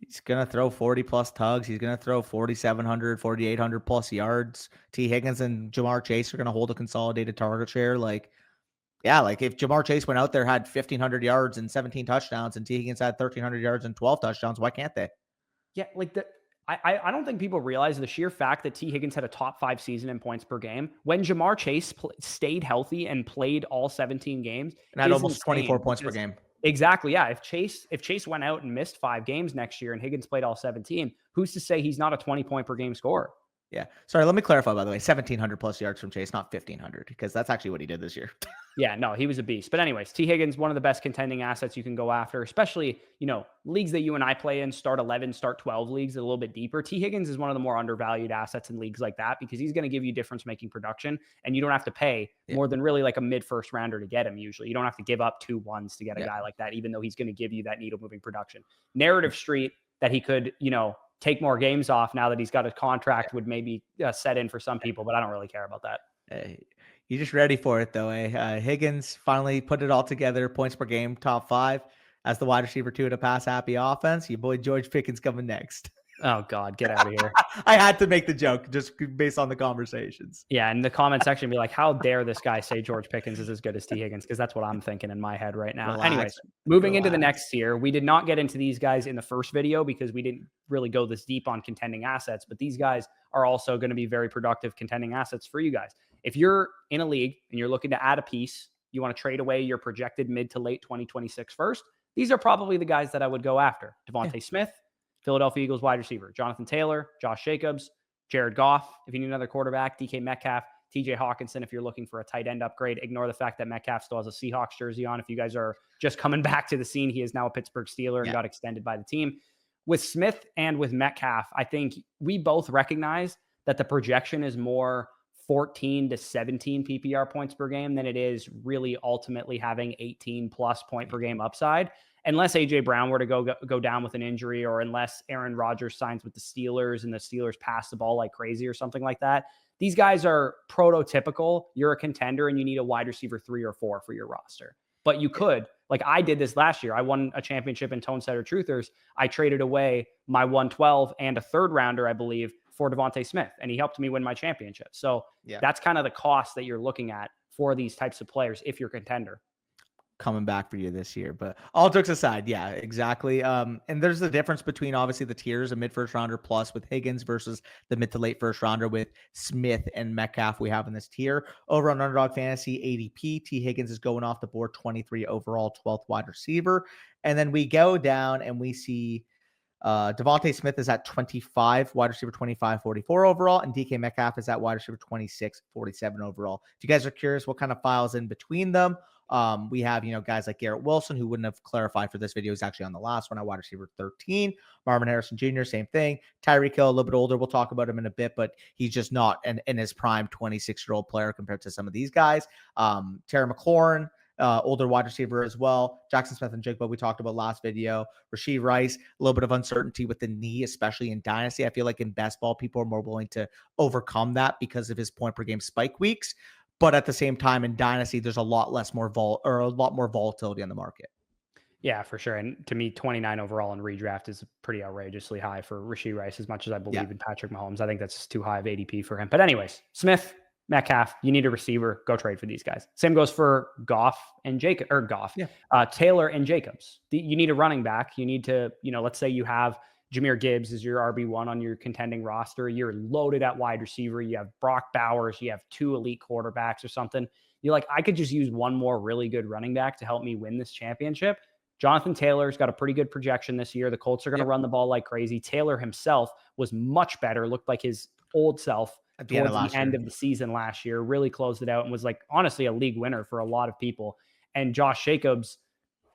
He's going to throw 40 plus tugs. He's going to throw 4,700, 4,800 plus yards. T. Higgins and Jamar Chase are going to hold a consolidated target share. Like if Jamar Chase went out there, had 1,500 yards and 17 touchdowns, and T. Higgins had 1,300 yards and 12 touchdowns, why can't they? Yeah, I don't think people realize the sheer fact that T. Higgins had a top 5 season in points per game when Jamar Chase stayed healthy and played all 17 games. And had almost 24 points per game. Exactly. Yeah. If Chase went out and missed 5 games next year and Higgins played all 17, who's to say he's not a 20 point per game scorer? Yeah. Sorry, let me clarify, by the way, 1,700 plus yards from Chase, not 1,500, because that's actually what he did this year. Yeah, no, he was a beast. But anyways, T. Higgins, one of the best contending assets you can go after, especially, leagues that you and I play in, start 11, start 12 leagues, a little bit deeper. T. Higgins is one of the more undervalued assets in leagues like that because he's going to give you difference making production, and you don't have to pay more than really like a mid first rounder to get him usually. You don't have to give up 2 1s to get a guy like that, even though he's going to give you that needle moving production. Narrative Street that he could, take more games off now that he's got a contract would maybe set in for some people, but I don't really care about that. You're just ready for it, though. Higgins finally put it all together. Points per game, top 5 as the wide receiver 2 in a pass happy offense. Your boy George Pickens coming next. Oh, God, get out of here. I had to make the joke just based on the conversations. Yeah, in the comment section, be like, how dare this guy say George Pickens is as good as T. Higgins? Because that's what I'm thinking in my head right now. Anyways, moving into the next tier, we did not get into these guys in the first video because we didn't really go this deep on contending assets, but these guys are also going to be very productive contending assets for you guys. If you're in a league and you're looking to add a piece, you want to trade away your projected mid to late 2026 first, these are probably the guys that I would go after. Devontae Smith, Philadelphia Eagles wide receiver, Jonathan Taylor, Josh Jacobs, Jared Goff, if you need another quarterback, DK Metcalf, TJ Hawkinson, if you're looking for a tight end upgrade. Ignore the fact that Metcalf still has a Seahawks jersey on. If you guys are just coming back to the scene, he is now a Pittsburgh Steeler and got extended by the team. With Smith and with Metcalf, I think we both recognize that the projection is more 14 to 17 PPR points per game than it is really ultimately having 18 plus point per game upside. Unless AJ Brown were to go down with an injury, or unless Aaron Rodgers signs with the Steelers and the Steelers pass the ball like crazy or something like that. These guys are prototypical. You're a contender and you need a wide receiver 3 or 4 for your roster. But you could, like I did this last year. I won a championship in Tone Setter Truthers. I traded away my 112 and a third rounder, I believe, for Devontae Smith, and he helped me win my championship. So that's kind of the cost that you're looking at for these types of players if you're a contender. Coming back for you this year, but all jokes aside, yeah, exactly. And there's the difference between obviously the tiers, a mid first rounder plus with Higgins versus the mid to late first rounder with Smith and Metcalf we have in this tier. Over on Underdog Fantasy ADP, T. Higgins is going off the board, 23 overall, 12th wide receiver. And then we go down and we see Devontae Smith is at 25, wide receiver 25, 44 overall, and DK Metcalf is at wide receiver 26, 47 overall. If you guys are curious what kind of files in between them, we have, guys like Garrett Wilson, who wouldn't have clarified for this video. He's actually on the last one at wide receiver 13. Marvin Harrison Jr., same thing. Tyreek Hill, a little bit older. We'll talk about him in a bit, but he's just not in his prime 26-year-old player compared to some of these guys. Terry McLaurin, older wide receiver as well. Jackson Smith and Jigba, we talked about last video. Rashee Rice, a little bit of uncertainty with the knee, especially in Dynasty. I feel like in best ball, people are more willing to overcome that because of his point per game spike weeks. But at the same time, in Dynasty, there's a lot more volatility on the market. Yeah, for sure. And to me, 29 overall in redraft is pretty outrageously high for Rashee Rice, as much as I believe in Patrick Mahomes. I think that's too high of ADP for him. But anyways, Smith, Metcalf, you need a receiver, go trade for these guys. Same goes for Taylor and Jacobs. You need a running back. You need to, let's say you have Jahmyr Gibbs as your RB1 on your contending roster. You're loaded at wide receiver. You have Brock Bowers. You have 2 elite quarterbacks or something. You're like, I could just use one more really good running back to help me win this championship. Jonathan Taylor's got a pretty good projection this year. The Colts are going to run the ball like crazy. Taylor himself was much better, looked like his old self at the end of the season last year, really closed it out and was like, honestly, a league winner for a lot of people. And Josh Jacobs,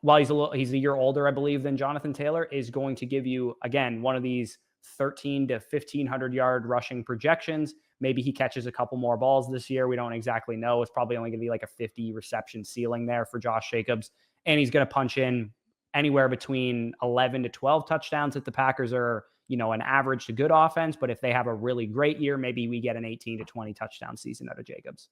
while he's a year older, I believe, than Jonathan Taylor, is going to give you, again, one of these 13 to 1,500 yard rushing projections. Maybe he catches a couple more balls this year. We don't exactly know. It's probably only going to be like a 50 reception ceiling there for Josh Jacobs. And he's going to punch in anywhere between 11 to 12 touchdowns if the Packers are, an average to good offense. But if they have a really great year, maybe we get an 18 to 20 touchdown season out of Jacobs.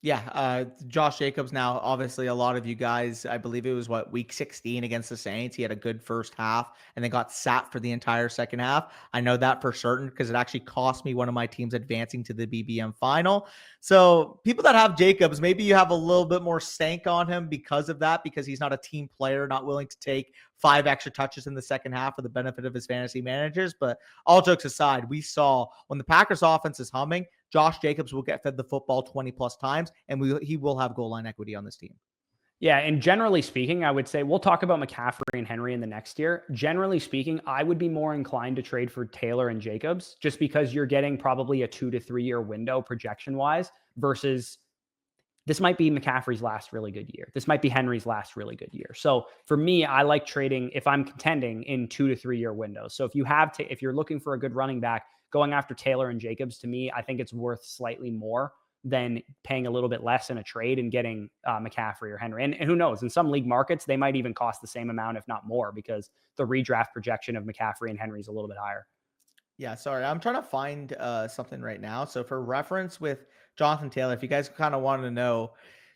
Yeah, Josh Jacobs now, obviously a lot of you guys, I believe it was week 16 against the Saints. He had a good first half and then got sat for the entire second half. I know that for certain because it actually cost me one of my teams advancing to the BBM final. So people that have Jacobs, maybe you have a little bit more stank on him because of that, because he's not a team player, not willing to take 5 extra touches in the second half for the benefit of his fantasy managers. But all jokes aside, we saw when the Packers offense is humming, Josh Jacobs will get fed the football 20 plus times, and he will have goal line equity on this team. Yeah, and generally speaking, I would say we'll talk about McCaffrey and Henry in the next year. Generally speaking, I would be more inclined to trade for Taylor and Jacobs just because you're getting probably a 2 to 3 year window projection wise versus this might be McCaffrey's last really good year. This might be Henry's last really good year. So for me, I like trading if I'm contending in 2 to 3 year windows. So if you have to, if you're looking for a good running back, going after Taylor and Jacobs, to me, I think it's worth slightly more than paying a little bit less in a trade and getting McCaffrey or Henry. And who knows, in some league markets, they might even cost the same amount, if not more, because the redraft projection of McCaffrey and Henry is a little bit higher. Yeah, sorry. I'm trying to find something right now. So for reference with Jonathan Taylor, if you guys kind of wanted to know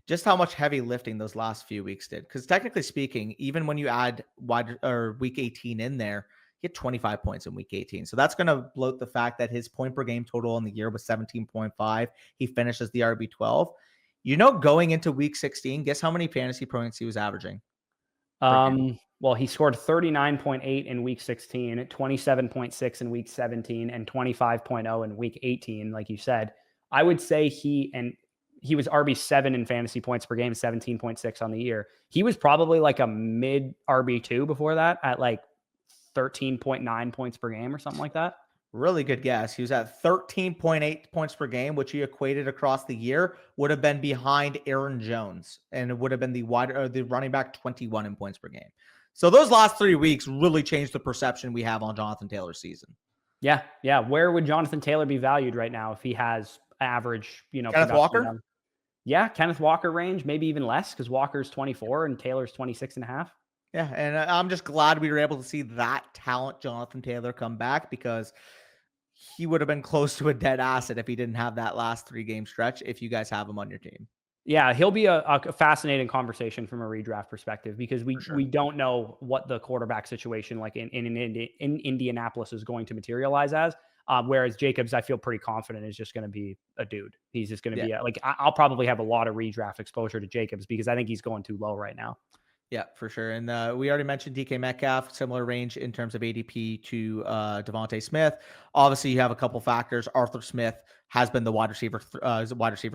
just how much heavy lifting those last few weeks did, because technically speaking, even when you add wide or week 18 in there, he had 25 points in week 18. So that's going to bloat the fact that his point per game total in the year was 17.5. He finishes the RB12. Going into week 16, guess how many fantasy points he was averaging? Well, he scored 39.8 in week 16, 27.6 in week 17, and 25.0 in week 18, like you said. I would say he was RB7 in fantasy points per game, 17.6 on the year. He was probably like a mid RB2 before that at like 13.9 points per game or something like that. Really good guess. He was at 13.8 points per game, which he equated across the year would have been behind Aaron Jones, and it would have been the running back 21 in points per game. So those last 3 weeks really changed the perception we have on Jonathan Taylor's season. Yeah. Where would Jonathan Taylor be valued right now if he has average, Kenneth Walker? Yeah, Kenneth Walker range, maybe even less because Walker's 24 and Taylor's 26 and a half. Yeah, and I'm just glad we were able to see that talent, Jonathan Taylor, come back because he would have been close to a dead asset if he didn't have that last 3-game stretch, if you guys have him on your team. Yeah, he'll be a fascinating conversation from a redraft perspective because we don't know what the quarterback situation like in Indianapolis is going to materialize as. Whereas Jacobs, I feel pretty confident is just going to be a dude. He's just going to be I'll probably have a lot of redraft exposure to Jacobs because I think he's going too low right now. Yeah, for sure. And we already mentioned DK Metcalf, similar range in terms of ADP to Devontae Smith. Obviously, you have a couple factors. Arthur Smith has been the wide receiver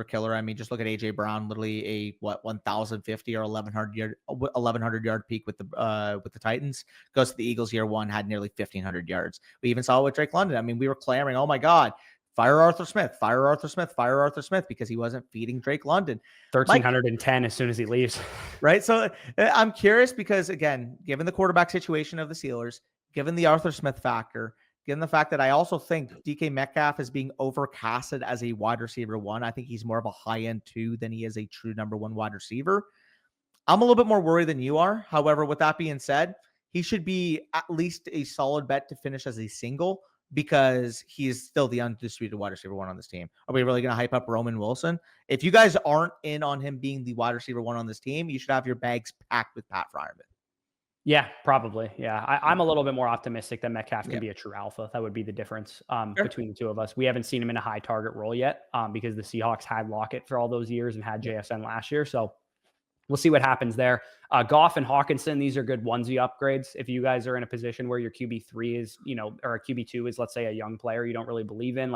killer. I mean, just look at AJ Brown, literally a 1,050 or 1,100 yard peak with the Titans. Goes to the Eagles year one, had nearly 1,500 yards. We even saw it with Drake London. I mean, we were clamoring, oh my God, fire Arthur Smith, fire Arthur Smith, fire Arthur Smith, because he wasn't feeding Drake London. 1,310 as soon as he leaves. Right. So I'm curious because, again, given the quarterback situation of the Steelers, given the Arthur Smith factor, given the fact that I also think DK Metcalf is being overcasted as a wide receiver 1, I think he's more of a high end 2 than he is a true number 1 wide receiver. I'm a little bit more worried than you are. However, with that being said, he should be at least a solid bet to finish as a single, because he is still the undisputed wide receiver 1 on this team. Are we really going to hype up Roman Wilson? If you guys aren't in on him being the wide receiver 1 on this team, you should have your bags packed with Pat Fryermuth. Yeah, probably. Yeah. I'm a little bit more optimistic that Metcalf can be a true alpha. That would be the difference between the two of us. We haven't seen him in a high target role yet because the Seahawks had Lockett for all those years and had JSN last year. So we'll see what happens there. Goff and Hawkinson, these are good onesie upgrades. If you guys are in a position where your QB3 is, or a QB2 is, let's say, a young player you don't really believe in,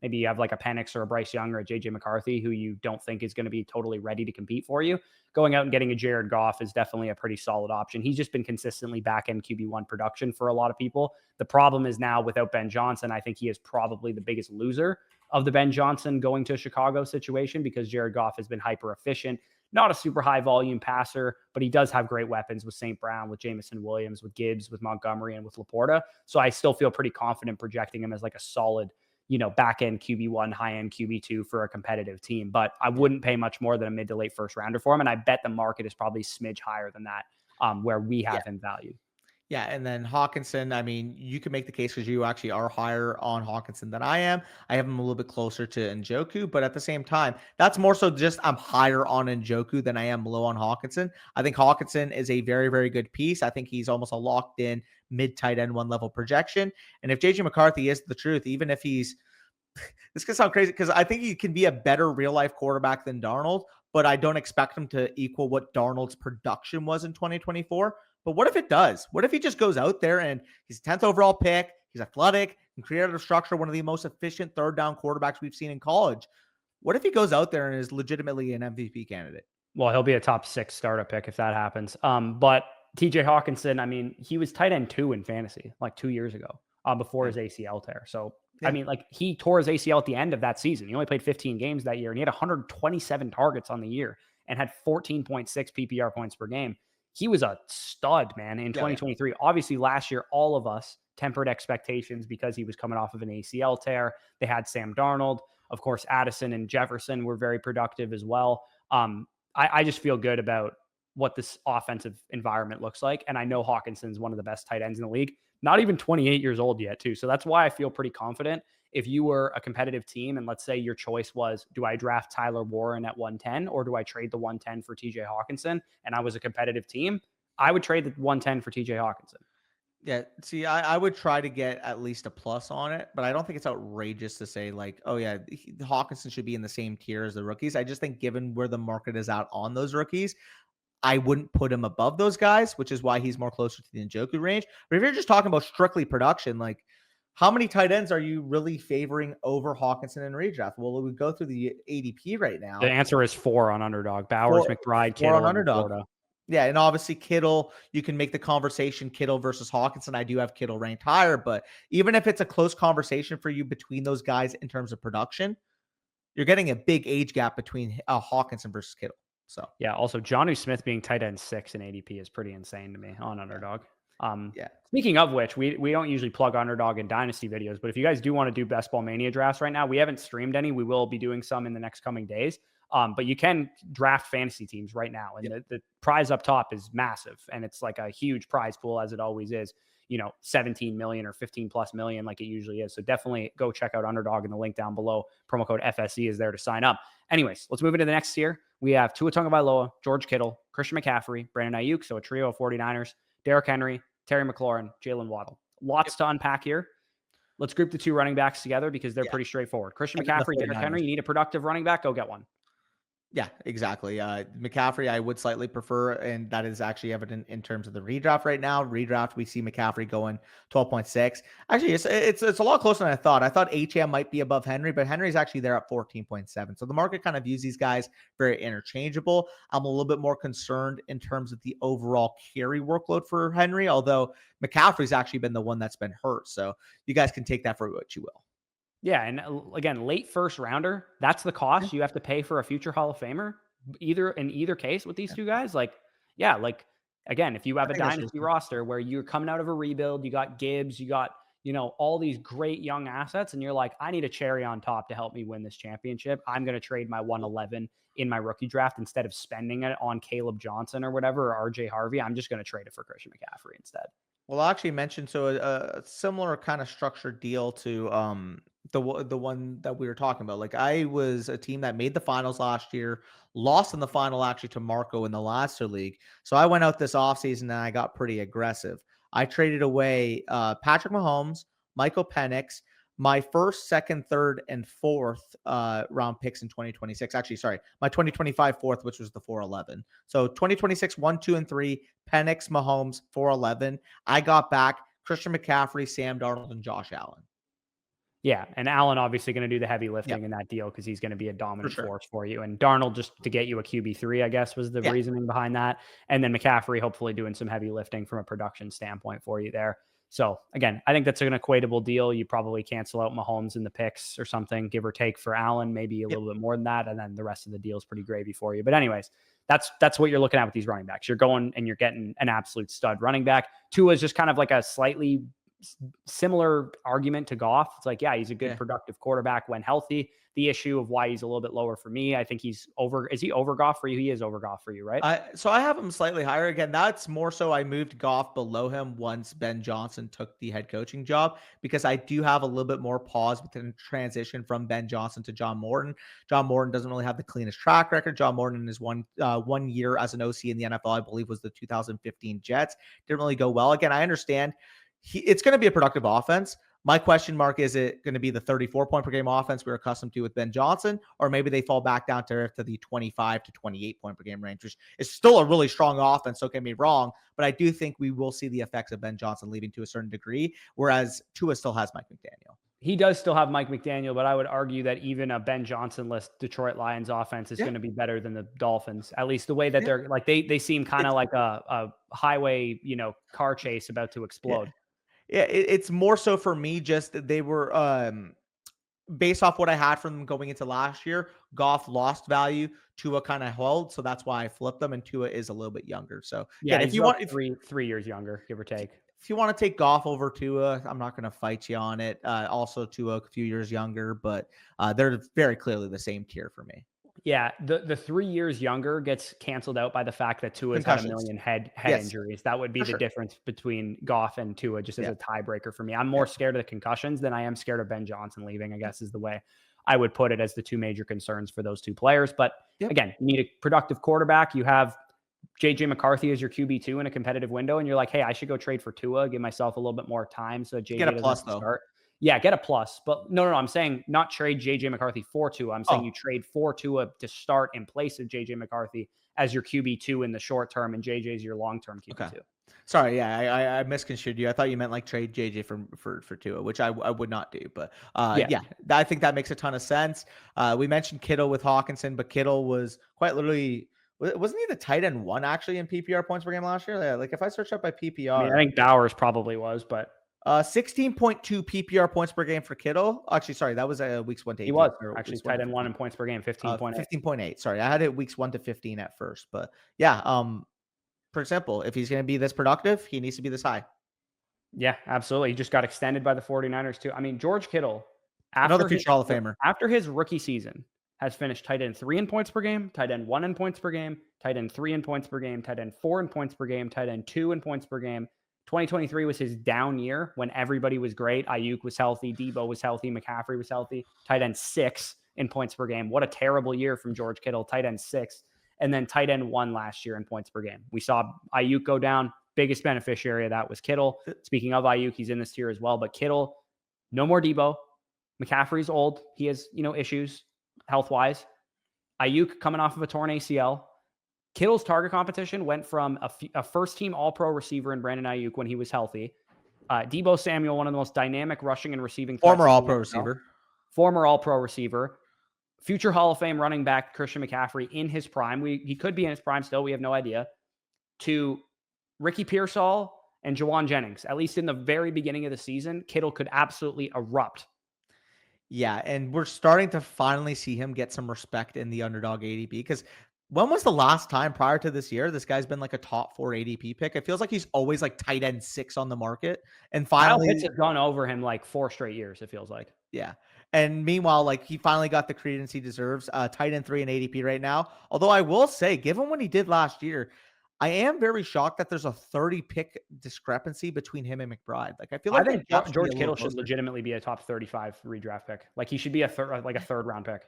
maybe you have like a Penix or a Bryce Young or a JJ McCarthy who you don't think is going to be totally ready to compete for you, going out and getting a Jared Goff is definitely a pretty solid option. He's just been consistently back-end QB1 production for a lot of people. The problem is now without Ben Johnson, I think he is probably the biggest loser of the Ben Johnson going to Chicago situation because Jared Goff has been hyper efficient. Not a super high volume passer, but he does have great weapons with St. Brown, with Jameson Williams, with Gibbs, with Montgomery, and with Laporta. So I still feel pretty confident projecting him as like a solid, back-end QB1, high-end QB2 for a competitive team. But I wouldn't pay much more than a mid to late first rounder for him. And I bet the market is probably a smidge higher than that where we have him valued. Yeah, and then Hawkinson, I mean, you can make the case because you actually are higher on Hawkinson than I am. I have him a little bit closer to Njoku, but at the same time, that's more so just I'm higher on Njoku than I am low on Hawkinson. I think Hawkinson is a very, very good piece. I think he's almost a locked in mid-tight end 1 level projection. And if JJ McCarthy is the truth, even if he's this could sound crazy because I think he can be a better real life quarterback than Darnold, but I don't expect him to equal what Darnold's production was in 2024. But what if it does? What if he just goes out there and he's a 10th overall pick, he's athletic, can create out of structure, one of the most efficient 3rd down quarterbacks we've seen in college? What if he goes out there and is legitimately an MVP candidate? Well, he'll be a top 6 startup pick if that happens. But TJ Hawkinson, I mean, he was tight end 2 in fantasy like 2 years ago, before Yeah. his ACL tear. So, I Yeah. mean, like he tore his ACL at the end of that season. He only played 15 games that year and he had 127 targets on the year and had 14.6 PPR points per game. He was a stud, man, in Yeah. 2023. Obviously, last year, all of us tempered expectations because he was coming off of an ACL tear. They had Sam Darnold. Of course, Addison and Jefferson were very productive as well. I just feel good about what this offensive environment looks like. And I know Hawkinson's one of the best tight ends in the league, not even 28 years old yet, too. So that's why I feel pretty confident. If you were a competitive team and let's say your choice was, do I draft Tyler Warren at 110 or do I trade the 110 for TJ Hawkinson? And I was a competitive team, I would trade the 110 for TJ Hawkinson. Yeah, see, I would try to get at least a plus on it, but I don't think it's outrageous to say like, oh yeah, Hawkinson should be in the same tier as the rookies. I just think given where the market is out on those rookies, I wouldn't put him above those guys, which is why he's more closer to the Njoku range. But if you're just talking about strictly production, like how many tight ends are you really favoring over Hawkinson in redraft? Well, we go through the ADP right The now. answer is 4 on Underdog. Bowers, Four, McBride, four on Kittle, and underdog. Laporta. Yeah, and obviously Kittle, you can make the conversation Kittle versus Hawkinson. I do have Kittle ranked higher, but even if it's a close conversation for you between those guys in terms of production, you're getting a big age gap between Hawkinson versus Kittle. So yeah, also Jonnu Smith being tight end 6 in ADP is pretty insane to me on Underdog. yeah. Speaking of which, we don't usually plug Underdog in Dynasty videos, but if you guys do want to do Best Ball Mania drafts right now, we haven't streamed any. We will be doing some in the next coming days. But you can draft fantasy teams right now. And the prize up top is massive. And it's like a huge prize pool, as it always is, 17 million or 15 plus million, like it usually is. So definitely go check out Underdog in the link down below. Promo code FSE is there to sign up. Anyways, let's move into the next tier. We have Tua Tagovailoa, George Kittle, Christian McCaffrey, Brandon Ayuk. So a trio of 49ers, Derrick Henry, Terry McLaurin, Jalen Waddle. Lots to unpack here. Let's group the 2 running backs together because they're pretty straightforward. Christian McCaffrey, Derrick Henry, you need a productive running back, go get one. Yeah, exactly. McCaffrey, I would slightly prefer, and that is actually evident in terms of the redraft right now. Redraft, we see McCaffrey going 12.6. Actually, it's a lot closer than I thought. I thought HM might be above Henry, but Henry's actually there at 14.7. So the market kind of views these guys very interchangeable. I'm a little bit more concerned in terms of the overall carry workload for Henry, although McCaffrey's actually been the one that's been hurt. So you guys can take that for what you will. Yeah, and again, late first rounder, that's the cost you have to pay for a future Hall of Famer. In either case with these 2 guys, again, if you have a dynasty roster where you're coming out of a rebuild, you got Gibbs, you got, all these great young assets, and you're like, I need a cherry on top to help me win this championship. I'm going to trade my 111 in my rookie draft instead of spending it on Caleb Johnson or whatever, or RJ Harvey. I'm just going to trade it for Christian McCaffrey instead. Well, I actually mentioned a similar kind of structured deal to the one that we were talking about. Like I was a team that made the finals last year, lost in the final actually to Marco in the last league. So I went out this offseason and I got pretty aggressive. I traded away Patrick Mahomes, Michael Penix, my first, second, third, and fourth round picks in 2026. Actually, sorry, my 2025 fourth, which was the 411. So 2026, 1, 2, and 3, Penix, Mahomes, 411. I got back Christian McCaffrey, Sam Darnold, and Josh Allen. Yeah, and Allen obviously going to do the heavy lifting in that deal because he's going to be a dominant force for you. And Darnold just to get you a QB3, I guess, was the reasoning behind that. And then McCaffrey hopefully doing some heavy lifting from a production standpoint for you there. So again, I think that's an equatable deal. You probably cancel out Mahomes in the picks or something, give or take for Allen, maybe a little bit more than that. And then the rest of the deal is pretty gravy for you. But anyways, that's what you're looking at with these running backs. You're going and you're getting an absolute stud running back. Tua is just kind of like a slightly similar argument to Goff. It's like, yeah, he's a good productive quarterback when healthy. The issue of why he's a little bit lower for me, I think is he over Goff for you? He is over Goff for you, right? So I have him slightly higher. Again, that's more so I moved Goff below him once Ben Johnson took the head coaching job, because I do have a little bit more pause with the transition from Ben Johnson to John Morton. John Morton doesn't really have the cleanest track record. John Morton is one year as an OC in the NFL, I believe was the 2015 Jets. Didn't really go well. Again, I understand it's going to be a productive offense. My question mark, is it going to be the 34 point per game offense we're accustomed to with Ben Johnson, or maybe they fall back down to the 25 to 28 point per game range, which is still a really strong offense. Don't get me wrong, but I do think we will see the effects of Ben Johnson leaving to a certain degree, whereas Tua still has Mike McDaniel. He does still have Mike McDaniel, but I would argue that even a Ben Johnson-less Detroit Lions offense is Yeah, going to be better than the Dolphins. At least the way that yeah. they're like they seem kind of It's like a highway, car chase about to yeah. explode. Yeah, it's more so for me just that they were, based off what I had from them going into last year, Goff lost value, Tua kinda held, so that's why I flipped them, and Tua is a little bit younger. So, Yeah, again, if he's you about want if 3 years younger, give or take. if you wanna take Goff over Tua, I'm not gonna fight you on it. Also Tua a few years younger, but, they're very clearly the same tier for me. Yeah, the 3 years younger gets canceled out by the fact that Tua's had a Concussions. million head Yes, injuries. That would be for the sure. difference between Goff and Tua, just as Yeah, a tiebreaker for me. I'm yeah, more scared of the concussions than I am scared of Ben Johnson leaving, I guess is the way I would put it as the two major concerns for those two players. But yep. again, you need a productive quarterback. You have JJ McCarthy as your QB2 in a competitive window, and you're like, hey, I should go trade for Tua, give myself a little bit more time so that Get a JJ doesn't have plus, to though. start. Yeah, get a plus. But no, I'm saying not trade JJ McCarthy for Tua. I'm saying Oh, you trade for Tua to start in place of JJ McCarthy as your QB2 in the short term, and JJ's your long term okay. QB2. Sorry, yeah, I misconstrued you. I thought you meant like trade JJ for Tua, which I would not do. But Yeah, yeah, I think that makes a ton of sense. We mentioned Kittle with Hawkinson, but Kittle was quite literally wasn't he the tight end one actually in PPR points per game last year? Yeah, like if I search up by I mean, I PPR, think Bowers probably was, but 16.2 PPR points per game for Kittle. Actually, sorry, that was weeks 1 to he 18 was or actually weeks 1 tight to end one 15. in points per game, 15.8. 15.8. Sorry, I had it weeks 1 to 15 at first, but yeah, for example, if he's going to be this productive, he needs to be this high. Yeah, absolutely. He just got extended by the 49ers too. I mean, George Kittle, Another after his future Hall of Famer. after his rookie season, has finished tight end 3 in points per game, tight end 1 in points per game, tight end 3 in points per game, tight end 4 in points per game, tight end 2 in points per game. 2023 was his down year when everybody was great. Ayuk was healthy, Debo was healthy, McCaffrey was healthy. Tight end 6 in points per game. What a terrible year from George Kittle, tight end 6. And then tight end 1 last year in points per game. We saw Ayuk go down. Biggest beneficiary of that was Kittle. Speaking of Ayuk, he's in this tier as well. But Kittle, no more Debo. McCaffrey's old. He has, issues health wise. Ayuk coming off of a torn ACL. Kittle's target competition went from a first team all pro receiver in Brandon Ayuk when he was healthy. Debo Samuel, one of the most dynamic rushing and receiving threats. Former in All the Pro NFL. receiver. Former all pro receiver. Future Hall of Fame running back Christian McCaffrey in his prime. He could be in his prime still. We have no idea. To Ricky Pearsall and Jawan Jennings, at least in the very beginning of the season, Kittle could absolutely erupt. Yeah, and we're starting to finally see him get some respect in the underdog ADP because when was the last time prior to this year this guy's been like a top 4 ADP pick? It feels like he's always like tight end 6 on the market. And Kyle Pitts finally, has gone over him like 4 straight years, it feels like. yeah. And meanwhile, like he finally got the credence he deserves. Tight end 3 in ADP right now. Although I will say, given what he did last year, I am very shocked that there's a 30 pick discrepancy between him and McBride. Like I feel I like think that gap should be a George little Kittle should closer. legitimately be a top 35 redraft pick. Like he should be a third round pick.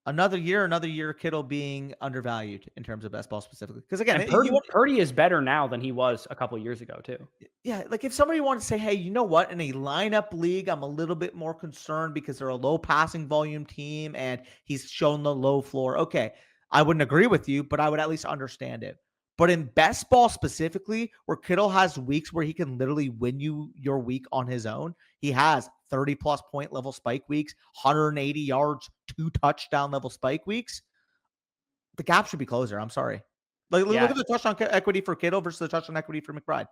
Another year, Kittle being undervalued in terms of best ball specifically. Because again, And Purdy is better now than he was a couple years ago too. yeah, like if somebody wanted to say, hey, you know what, in a lineup league, I'm a little bit more concerned because they're a low passing volume team and he's shown the low floor. Okay, I wouldn't agree with you, but I would at least understand it. But in best ball specifically, where Kittle has weeks where he can literally win you your week on his own, he has 30 plus point level spike weeks, 180 yards, 2 touchdown level spike weeks. The gap should be closer. I'm sorry. Like look Yeah, at the touchdown equity for Kittle versus the touchdown equity for McBride.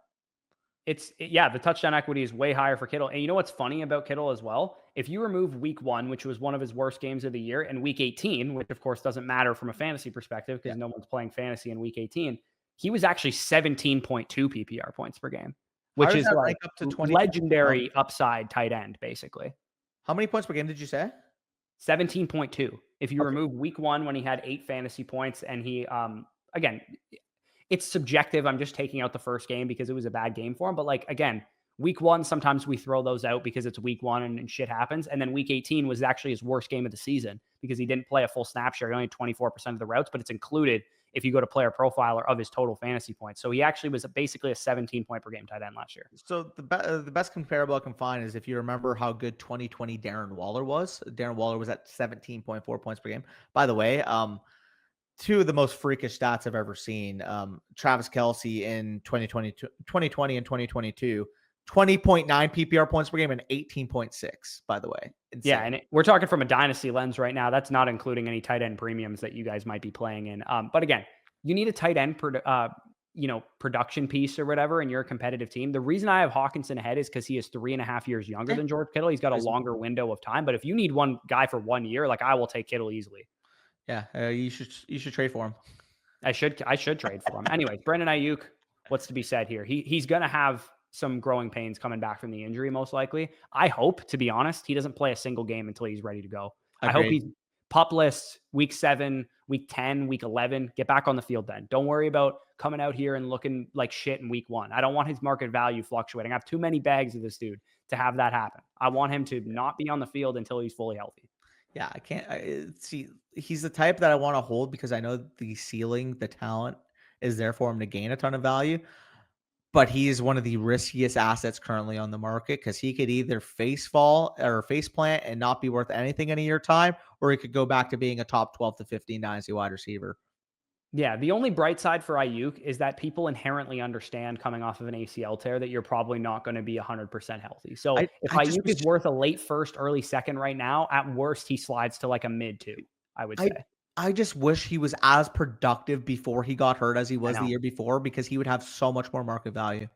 the touchdown equity is way higher for Kittle. And you know what's funny about Kittle as well? If you remove week 1, which was one of his worst games of the year, and week 18, which of course doesn't matter from a fantasy perspective Yeah. because no one's playing fantasy in week 18, he was actually 17.2 PPR points per game, How which does is that like rank up to 20? legendary upside tight end, basically. How many points per game did you say? 17.2. If you Okay. remove week 1 when he had 8 fantasy points and he, again, it's subjective. I'm just taking out the first game because it was a bad game for him. But like, again, week 1, sometimes we throw those out because it's week 1 and shit happens. And then week 18 was actually his worst game of the season because he didn't play a full snap share. He only had 24% of the routes, but it's included if you go to player profiler of his total fantasy points. So he actually was basically a 17 point per game tight end last year. So the best comparable I can find is if you remember how good 2020 Darren Waller was. Darren Waller was at 17.4 points per game. By the way, two of the most freakish stats I've ever seen. Travis Kelce in 2020 and 2022 20.9 PPR points per game and 18.6, by the way. Insane. Yeah, and we're talking from a dynasty lens right now. That's not including any tight end premiums that you guys might be playing in. But again, you need a tight end production piece or whatever in your competitive team. The reason I have Hawkinson ahead is because he is 3.5 years younger than George Kittle. He's got a longer window of time. But if you need one guy for 1 year, like I will take Kittle easily. Yeah, you should trade for him. I should trade for him. Anyways, Brandon Ayuk, what's to be said here? He's gonna have some growing pains coming back from the injury, most likely. I hope, to be honest, he doesn't play a single game until he's ready to go. Agreed. I hope he's pup list week 7, week 10, week 11. Get back on the field then. Don't worry about coming out here and looking like shit in week 1. I don't want his market value fluctuating. I have too many bags of this dude to have that happen. I want him to not be on the field until he's fully healthy. Yeah, I can't see. He's the type that I want to hold because I know the ceiling, the talent is there for him to gain a ton of value. But he is one of the riskiest assets currently on the market because he could either face fall or face plant and not be worth anything in a year time, or he could go back to being a top 12 to 15 dynasty wide receiver. Yeah, the only bright side for Ayuk is that people inherently understand coming off of an ACL tear that you're probably not going to be 100% healthy. So if Ayuk is worth a late first, early second right now, at worst, he slides to like a mid 2, I would say. I just wish he was as productive before he got hurt as he was the year before because he would have so much more market value.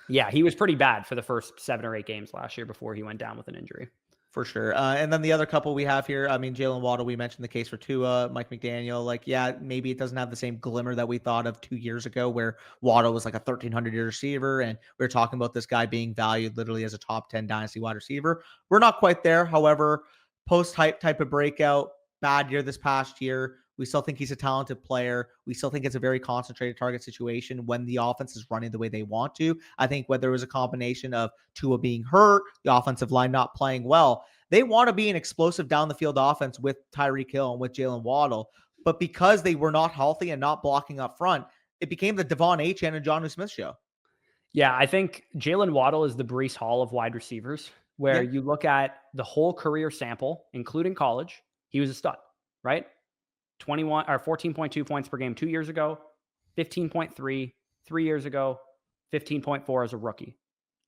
Yeah, he was pretty bad for the first 7 or 8 games last year before he went down with an injury. For sure. And then the other couple we have here, I mean, Jalen Waddle, we mentioned the case for Tua, Mike McDaniel. Like, yeah, maybe it doesn't have the same glimmer that we thought of 2 years ago where Waddle was like a 1,300-year receiver. And we were talking about this guy being valued literally as a top 10 dynasty wide receiver. We're not quite there. However, post-hype type of breakout, bad year this past year. We still think he's a talented player. We still think it's a very concentrated target situation when the offense is running the way they want to. I think whether it was a combination of Tua being hurt, the offensive line not playing well, they want to be an explosive down the field offense with Tyreek Hill and with Jalen Waddle. But because they were not healthy and not blocking up front, it became the Devon Achane and Jonnu Smith show. Yeah, I think Jalen Waddle is the Breece Hall of wide receivers, where you look at the whole career sample, including college, he was a stud, right? 21 or 14.2 points per game 2 years ago, 15.3 3 years ago, 15.4 as a rookie.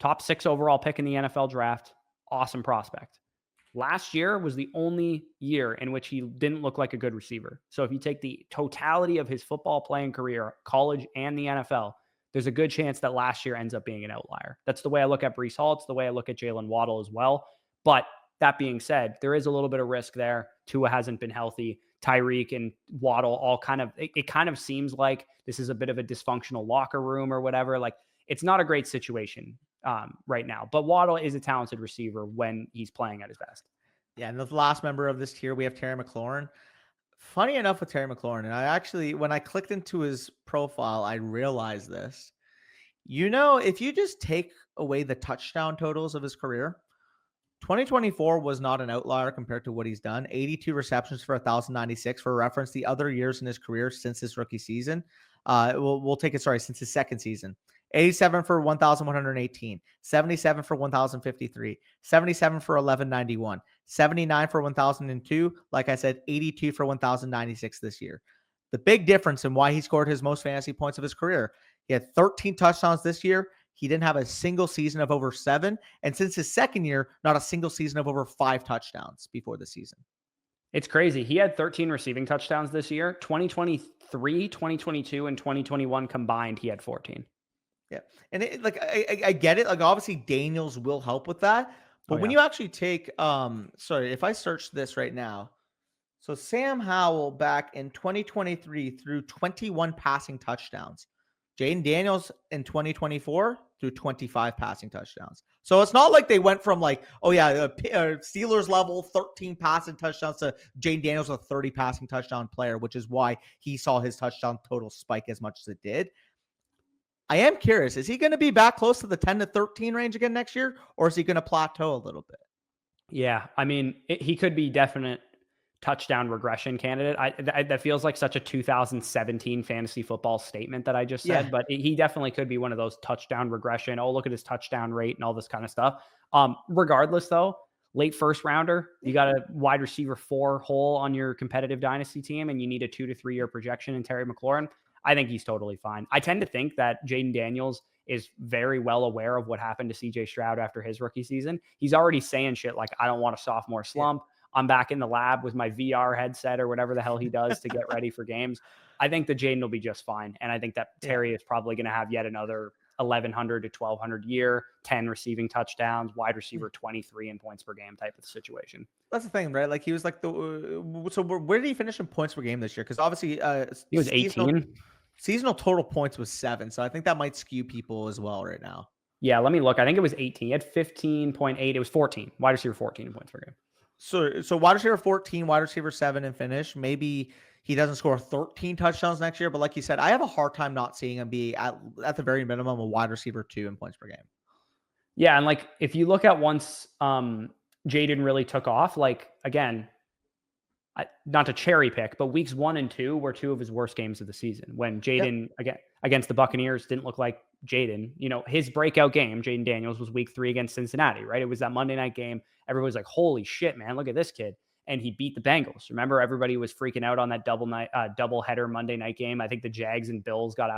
Top 6 overall pick in the NFL draft. Awesome prospect. Last year was the only year in which he didn't look like a good receiver. So if you take the totality of his football playing career, college and the NFL, there's a good chance that last year ends up being an outlier. That's the way I look at Breece Hall. It's the way I look at Jalen Waddle as well. But that being said, there is a little bit of risk there. Tua hasn't been healthy. Tyreek and Waddle all kind of, it kind of seems like this is a bit of a dysfunctional locker room or whatever. Like, it's not a great situation right now. But Waddle is a talented receiver when he's playing at his best. Yeah, and the last member of this tier, we have Terry McLaurin. Funny enough with Terry McLaurin, and I actually, when I clicked into his profile, I realized this. You know, if you just take away the touchdown totals of his career, 2024 was not an outlier compared to what he's done. 82 receptions for 1,096. For reference, the other years in his career since his rookie season, we'll take it, since his second season. 87 for 1,118, 77 for 1,053, 77 for 1,191, 79 for 1,002. Like I said, 82 for 1,096 this year. The big difference in why he scored his most fantasy points of his career, he had 13 touchdowns this year. He didn't have a single season of over 7. And since his second year, not a single season of over 5 touchdowns before the season. It's crazy. He had 13 receiving touchdowns this year. 2023, 2022, and 2021 combined, he had 14. Yeah. And I get it. Like, obviously Daniels will help with that. But when you actually take, if I search this right now. So Sam Howell back in 2023 threw 21 passing touchdowns. Jaden Daniels in 2024 threw 25 passing touchdowns. So it's not like they went from like, Steelers level 13 passing touchdowns to Jaden Daniels, a 30 passing touchdown player, which is why he saw his touchdown total spike as much as it did. I am curious, is he going to be back close to the 10 to 13 range again next year, or is he going to plateau a little bit? Yeah, I mean, he could be definite touchdown regression candidate. That feels like such a 2017 fantasy football statement that I just said, but he definitely could be one of those touchdown regression. Oh, look at his touchdown rate and all this kind of stuff. Regardless, though, late first rounder, you got a wide receiver 4 hole on your competitive dynasty team, and you need a 2 to 3 year projection in Terry McLaurin. I think he's totally fine. I tend to think that Jaden Daniels is very well aware of what happened to CJ Stroud after his rookie season. He's already saying shit like, I don't want a sophomore slump. I'm back in the lab with my VR headset or whatever the hell he does to get ready for games. I think that Jaden will be just fine. And I think that Terry is probably going to have yet another 1,100 to 1,200 year, 10 receiving touchdowns, wide receiver 23 in points per game type of situation. That's the thing, right? Like he was like so where did he finish in points per game this year? Because obviously he was 18. Seasonal total points was 7. So I think that might skew people as well right now. Yeah, let me look. I think it was 18. He had 15.8. It was 14. Wide receiver 14 in points per game. So wide receiver 14, wide receiver 7 and finish. Maybe he doesn't score 13 touchdowns next year, but like you said, I have a hard time not seeing him be at the very minimum a wide receiver 2 in points per game. Yeah, and like if you look at once Jaden really took off, like again, not to cherry pick, but weeks 1 and 2 were 2 of his worst games of the season. When Jaden again against the Buccaneers didn't look like Jaden. You know, his breakout game, Jaden Daniels, was week 3 against Cincinnati, right? It was that Monday night game. Everybody was like, "Holy shit, man! Look at this kid!" And he beat the Bengals. Remember, everybody was freaking out on that double header Monday night game. I think the Jags and Bills got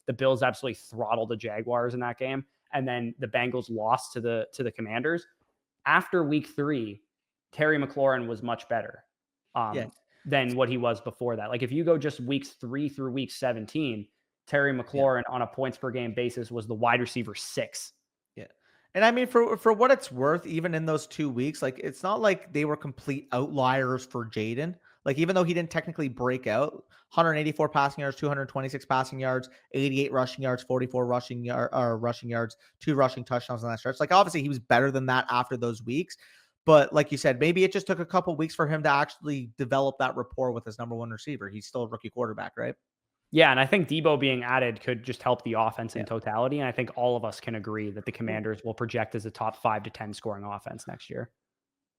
the Bills absolutely throttled the Jaguars in that game, and then the Bengals lost to the Commanders. After week 3, Terry McLaurin was much better than what he was before that. Like if you go just weeks 3 through week 17, Terry McLaurin on a points per game basis was the wide receiver 6. Yeah. And I mean, for what it's worth, even in those 2 weeks, like it's not like they were complete outliers for Jaden. Like even though he didn't technically break out, 184 passing yards, 226 passing yards, 88 rushing yards, 44 rushing yards, 2 rushing touchdowns on that stretch. Like obviously he was better than that after those weeks. But like you said, maybe it just took a couple weeks for him to actually develop that rapport with his number 1 receiver. He's still a rookie quarterback, right? Yeah, and I think Debo being added could just help the offense in totality. And I think all of us can agree that the Commanders will project as a top 5 to 10 scoring offense next year.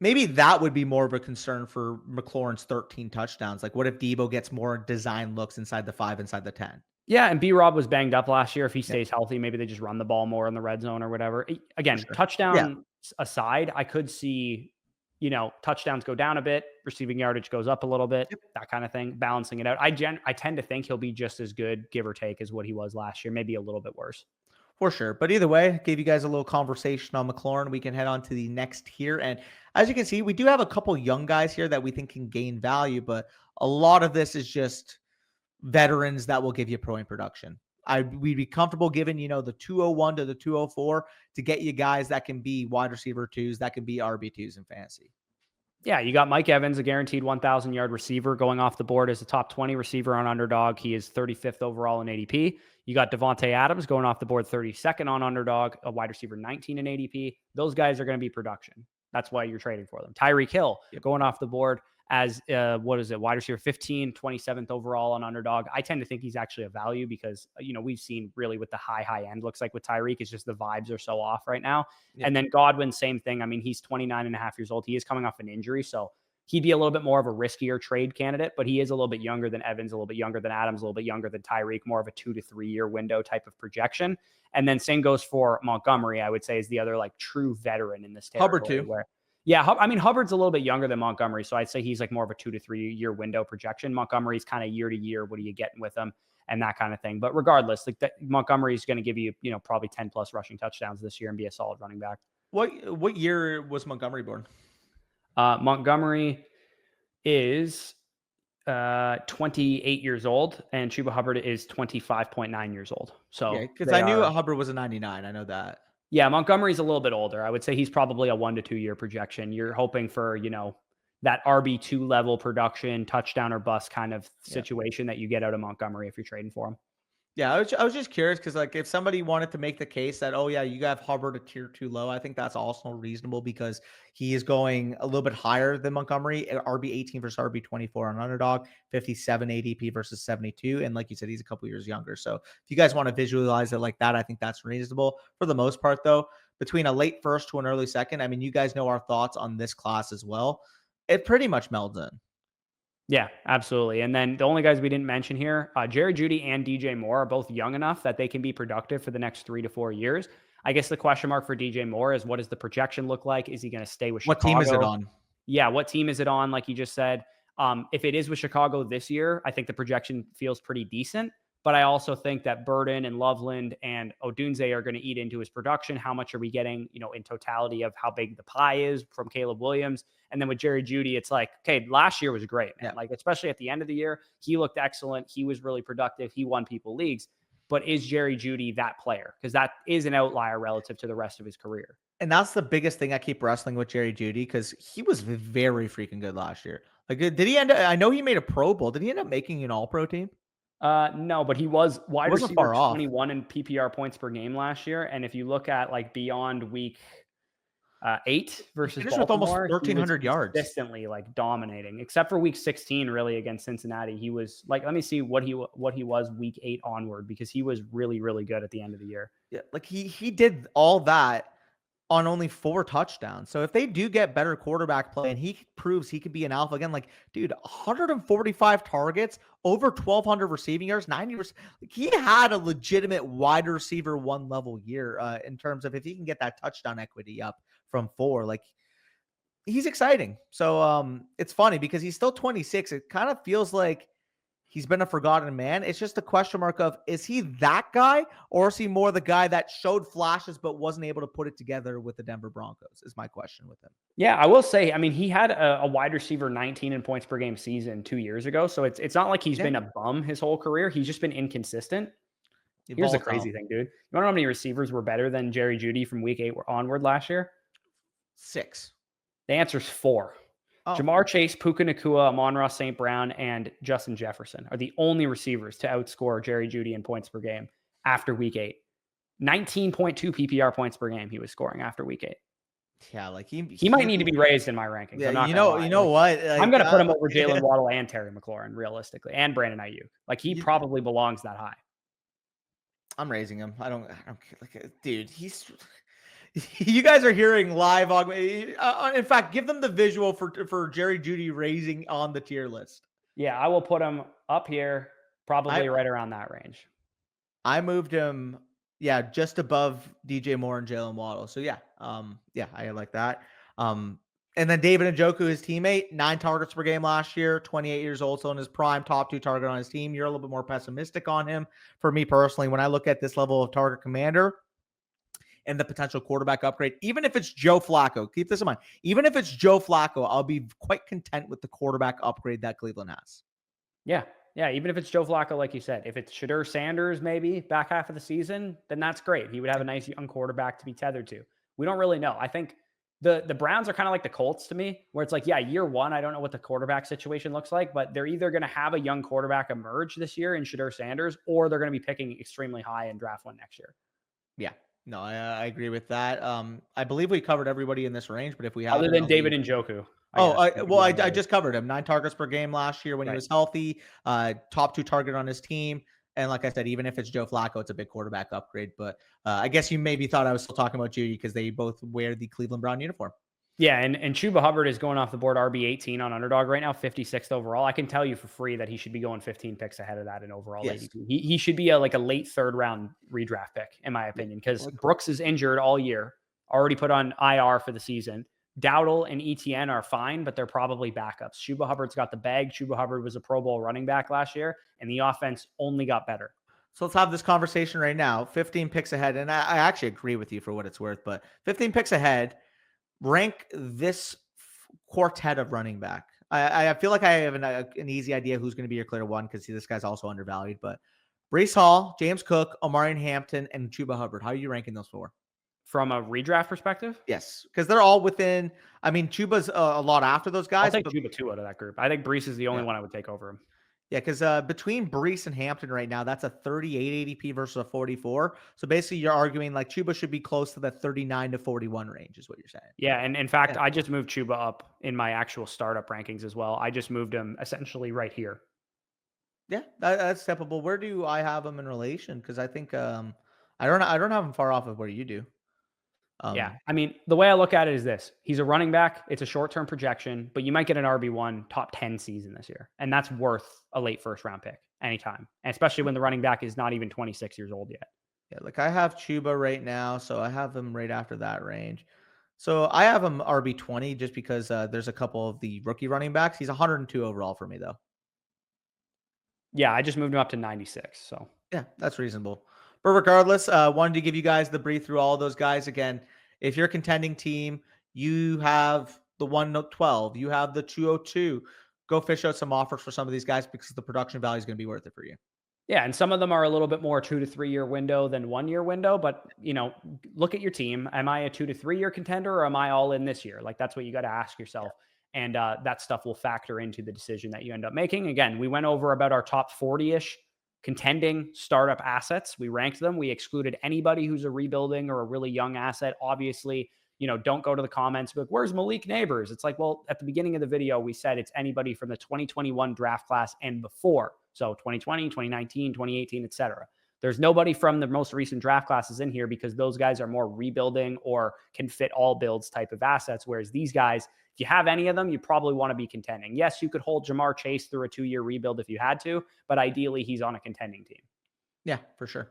Maybe that would be more of a concern for McLaurin's 13 touchdowns. Like what if Debo gets more design looks inside the 5, inside the 10? Yeah, and B-Rob was banged up last year. If he stays healthy, maybe they just run the ball more in the red zone or whatever. Again, touchdown aside, I could see, touchdowns go down a bit, receiving yardage goes up a little bit, that kind of thing, balancing it out. I tend to think he'll be just as good, give or take, as what he was last year, maybe a little bit worse. For sure. But either way, gave you guys a little conversation on McLaurin. We can head on to the next tier. And as you can see, we do have a couple young guys here that we think can gain value, but a lot of this is just veterans that will give you point production. We'd be comfortable giving, the 201 to the 204 to get you guys that can be wide receiver 2s, that can be RB2s in fantasy. Yeah, you got Mike Evans, a guaranteed 1,000-yard receiver going off the board as a top 20 receiver on Underdog. He is 35th overall in ADP. You got Devontae Adams going off the board 32nd on Underdog, a wide receiver 19 in ADP. Those guys are going to be production. That's why you're trading for them. Tyreek Hill going off the board as wide receiver 15, 27th overall on Underdog. I tend to think he's actually a value because, we've seen really what the high end looks like with Tyreek. It's just the vibes are so off right now. Yep. And then Godwin, same thing. I mean, he's 29 and a half years old. He is coming off an injury, so he'd be a little bit more of a riskier trade candidate, but he is a little bit younger than Evans, a little bit younger than Adams, a little bit younger than Tyreek, more of a 2 to 3 year window type of projection. And then same goes for Montgomery, I would say, is the other like true veteran in this territory. Hubbard too. I mean, Hubbard's a little bit younger than Montgomery, so I'd say he's like more of a 2 to 3 year window projection. Montgomery's kind of year to year. What are you getting with him and that kind of thing. But regardless, Montgomery is going to give you, probably 10 plus rushing touchdowns this year and be a solid running back. What year was Montgomery born? Montgomery is 28 years old, and Chuba Hubbard is 25.9 years old. So because I knew Hubbard was a 99. I know that. Yeah, Montgomery's a little bit older. I would say he's probably a 1 to 2 year projection. You're hoping for, that RB2 level production, touchdown or bust kind of situation that you get out of Montgomery if you're trading for him. Yeah, I was just curious because, like, if somebody wanted to make the case that, oh, yeah, you have Hubbard a tier 2 low, I think that's also reasonable because he is going a little bit higher than Montgomery, RB 18 versus RB 24 on Underdog, 57 ADP versus 72. And like you said, he's a couple years younger. So if you guys want to visualize it like that, I think that's reasonable. For the most part, though, between a late first to an early second, I mean, you guys know our thoughts on this class as well. It pretty much melds in. Yeah, absolutely. And then the only guys we didn't mention here, Jerry Jeudy and DJ Moore are both young enough that they can be productive for the next 3 to 4 years. I guess the question mark for DJ Moore is, what does the projection look like? Is he going to stay with Chicago? What team is it on? Yeah, what team is it on? Like you just said, if it is with Chicago this year, I think the projection feels pretty decent. But I also think that Burden and Loveland and Odunze are going to eat into his production. How much are we getting, in totality of how big the pie is from Caleb Williams? And then with Jerry Jeudy, it's like, okay, last year was great, man. Yeah. Like, especially at the end of the year, he looked excellent. He was really productive. He won people leagues. But is Jerry Jeudy that player? Because that is an outlier relative to the rest of his career. And that's the biggest thing I keep wrestling with Jerry Jeudy, because he was very freaking good last year. Like, did he end up, I know he made a Pro Bowl. Did he end up making an All-Pro team? No, but he was wide Wasn't receiver far off. 21 in PPR points per game last year. And if you look at like beyond week 8 versus Finished with almost Baltimore, he was 1,300 yards. consistently like dominating, except for week 16, really against Cincinnati. He was like, let me see what he was week 8 onward, because he was really, really good at the end of the year. Yeah, like he did all that on only 4 touchdowns. So if they do get better quarterback play and he proves he could be an alpha again, like, dude, 145 targets, over 1,200 receiving yards, 90. Like, he had a legitimate wide receiver 1 level year in terms of if he can get that touchdown equity up from 4, like, he's exciting. So it's funny because he's still 26. It kind of feels like he's been a forgotten man. It's just a question mark of, is he that guy, or is he more the guy that showed flashes but wasn't able to put it together with the Denver Broncos, is my question with him. Yeah, I will say, I mean, he had a wide receiver 19 in points per game season 2 years ago. So it's not like he's been a bum his whole career. He's just been inconsistent. Here's the crazy thing, dude. You want to know how many receivers were better than Jerry Jeudy from week 8 onward last year? 6. The answer's 4. Oh. Jamar Chase, Puka Nacua, Amon-Ra St. Brown, and Justin Jefferson are the only receivers to outscore Jerry Jeudy in points per game after week 8. 19.2 PPR points per game he was scoring after week 8. Yeah, like he might need to be raised in my rankings. Yeah, you know what? Like, I'm going to put him over Jalen Waddle and Terry McLaurin, realistically, and Brandon Ayuk. Like, he probably belongs that high. I'm raising him. I don't like, dude. He's. You guys are hearing live. In fact, give them the visual for Jerry Jeudy raising on the tier list. Yeah, I will put him up here, probably right around that range. I moved him, just above DJ Moore and Jalen Waddle. So I like that. And then David Njoku, his teammate, 9 targets per game last year, 28 years old, so in his prime, top 2 target on his team. You're a little bit more pessimistic on him. For me personally, when I look at this level of target commander and the potential quarterback upgrade, even if it's Joe Flacco, keep this in mind, even if it's Joe Flacco, I'll be quite content with the quarterback upgrade that Cleveland has. Yeah, even if it's Joe Flacco, like you said. If it's Shedeur Sanders, maybe back half of the season, then that's great. He would have a nice young quarterback to be tethered to. We don't really know. I think the Browns are kind of like the Colts to me, where it's like, year 1, I don't know what the quarterback situation looks like, but they're either going to have a young quarterback emerge this year in Shedeur Sanders, or they're going to be picking extremely high in draft 1 next year. Yeah. No, I agree with that. I believe we covered everybody in this range, but if we have other than David Njoku. I just covered him. 9 targets per game last year when he was healthy. Top 2 target on his team. And like I said, even if it's Joe Flacco, it's a big quarterback upgrade. But I guess you maybe thought I was still talking about Jeudy because they both wear the Cleveland Brown uniform. Yeah, and Chuba Hubbard is going off the board RB18 on Underdog right now, 56th overall. I can tell you for free that he should be going 15 picks ahead of that in overall ADP. He should be a late 3rd round redraft pick, in my opinion, because Brooks is injured all year, already put on IR for the season. Dowdle and ETN are fine, but they're probably backups. Chuba Hubbard's got the bag. Chuba Hubbard was a Pro Bowl running back last year, and the offense only got better. So let's have this conversation right now. 15 picks ahead, and I actually agree with you for what it's worth, but 15 picks ahead. Rank this quartet of running back. I feel like I have an easy idea who's going to be your clear one, because this guy's also undervalued. But Breece Hall, James Cook, Omarion Hampton, and Chuba Hubbard. How are you ranking those 4? From a redraft perspective? Yes, because they're all within. I mean, Chuba's a lot after those guys. I'll take Chuba 2 out of that group. I think Breece is the only one I would take over him. Yeah, because between Breece and Hampton right now, that's a 38 ADP versus a 44. So basically, you're arguing like Chuba should be close to that 39 to 41 range is what you're saying. Yeah, and in fact, I just moved Chuba up in my actual startup rankings as well. I just moved him essentially right here. Yeah, that's steppable. Where do I have him in relation? Because I think I don't have him far off of where you do. Yeah, I mean, the way I look at it is this. He's a running back. It's a short-term projection, but you might get an RB1 top 10 season this year. And that's worth a late first round pick anytime. And especially when the running back is not even 26 years old yet. Yeah, like I have Chuba right now, so I have him right after that range. So I have him RB20 just because there's a couple of the rookie running backs. He's 102 overall for me, though. Yeah, I just moved him up to 96. So Yeah, that's reasonable. But regardless, wanted to give you guys the brief through all of those guys. Again, if you're a contending team, you have the 112, you have the 202. Go fish out some offers for some of these guys because the production value is going to be worth it for you. yeah, and some of them are a little bit more 2 to 3 year window than 1 year window. But look at your team. Am I a 2 to 3 year contender, or am I all in this year? Like that's what you got to ask yourself, and that stuff will factor into the decision that you end up making. Again, we went over about our top 40-ish contending startup assets. We ranked them. We excluded anybody who's a rebuilding or a really young asset. Obviously, don't go to the comments, but where's Malik Neighbors? It's like, well, at the beginning of the video, we said it's anybody from the 2021 draft class and before. So 2020, 2019, 2018, etc. There's nobody from the most recent draft classes in here because those guys are more rebuilding or can fit all builds type of assets. Whereas these guys, if you have any of them, you probably want to be contending. Yes, you could hold Jamar Chase through a 2 year rebuild if you had to, but ideally he's on a contending team. Yeah, for sure.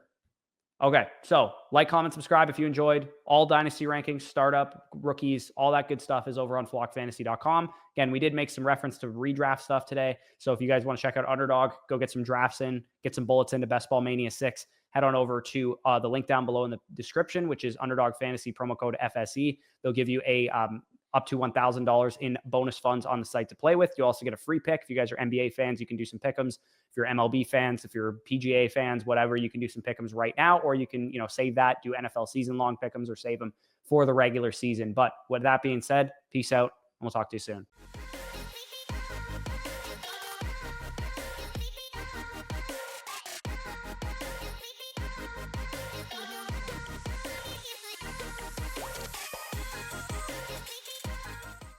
Okay, so like, comment, subscribe if you enjoyed. All Dynasty rankings, startup, rookies, all that good stuff is over on flockfantasy.com. Again, we did make some reference to redraft stuff today. So if you guys want to check out Underdog, go get some drafts in, get some bullets into Best Ball Mania 6, head on over to the link down below in the description, which is Underdog Fantasy promo code FSE. They'll give you a up to $1,000 in bonus funds on the site to play with. You also get a free pick. If you guys are NBA fans, you can do some pick'ems. If you're MLB fans, if you're PGA fans, whatever, you can do some pick'ems right now, or you can, save that, do NFL season long pick'ems or save them for the regular season. But with that being said, peace out, and we'll talk to you soon.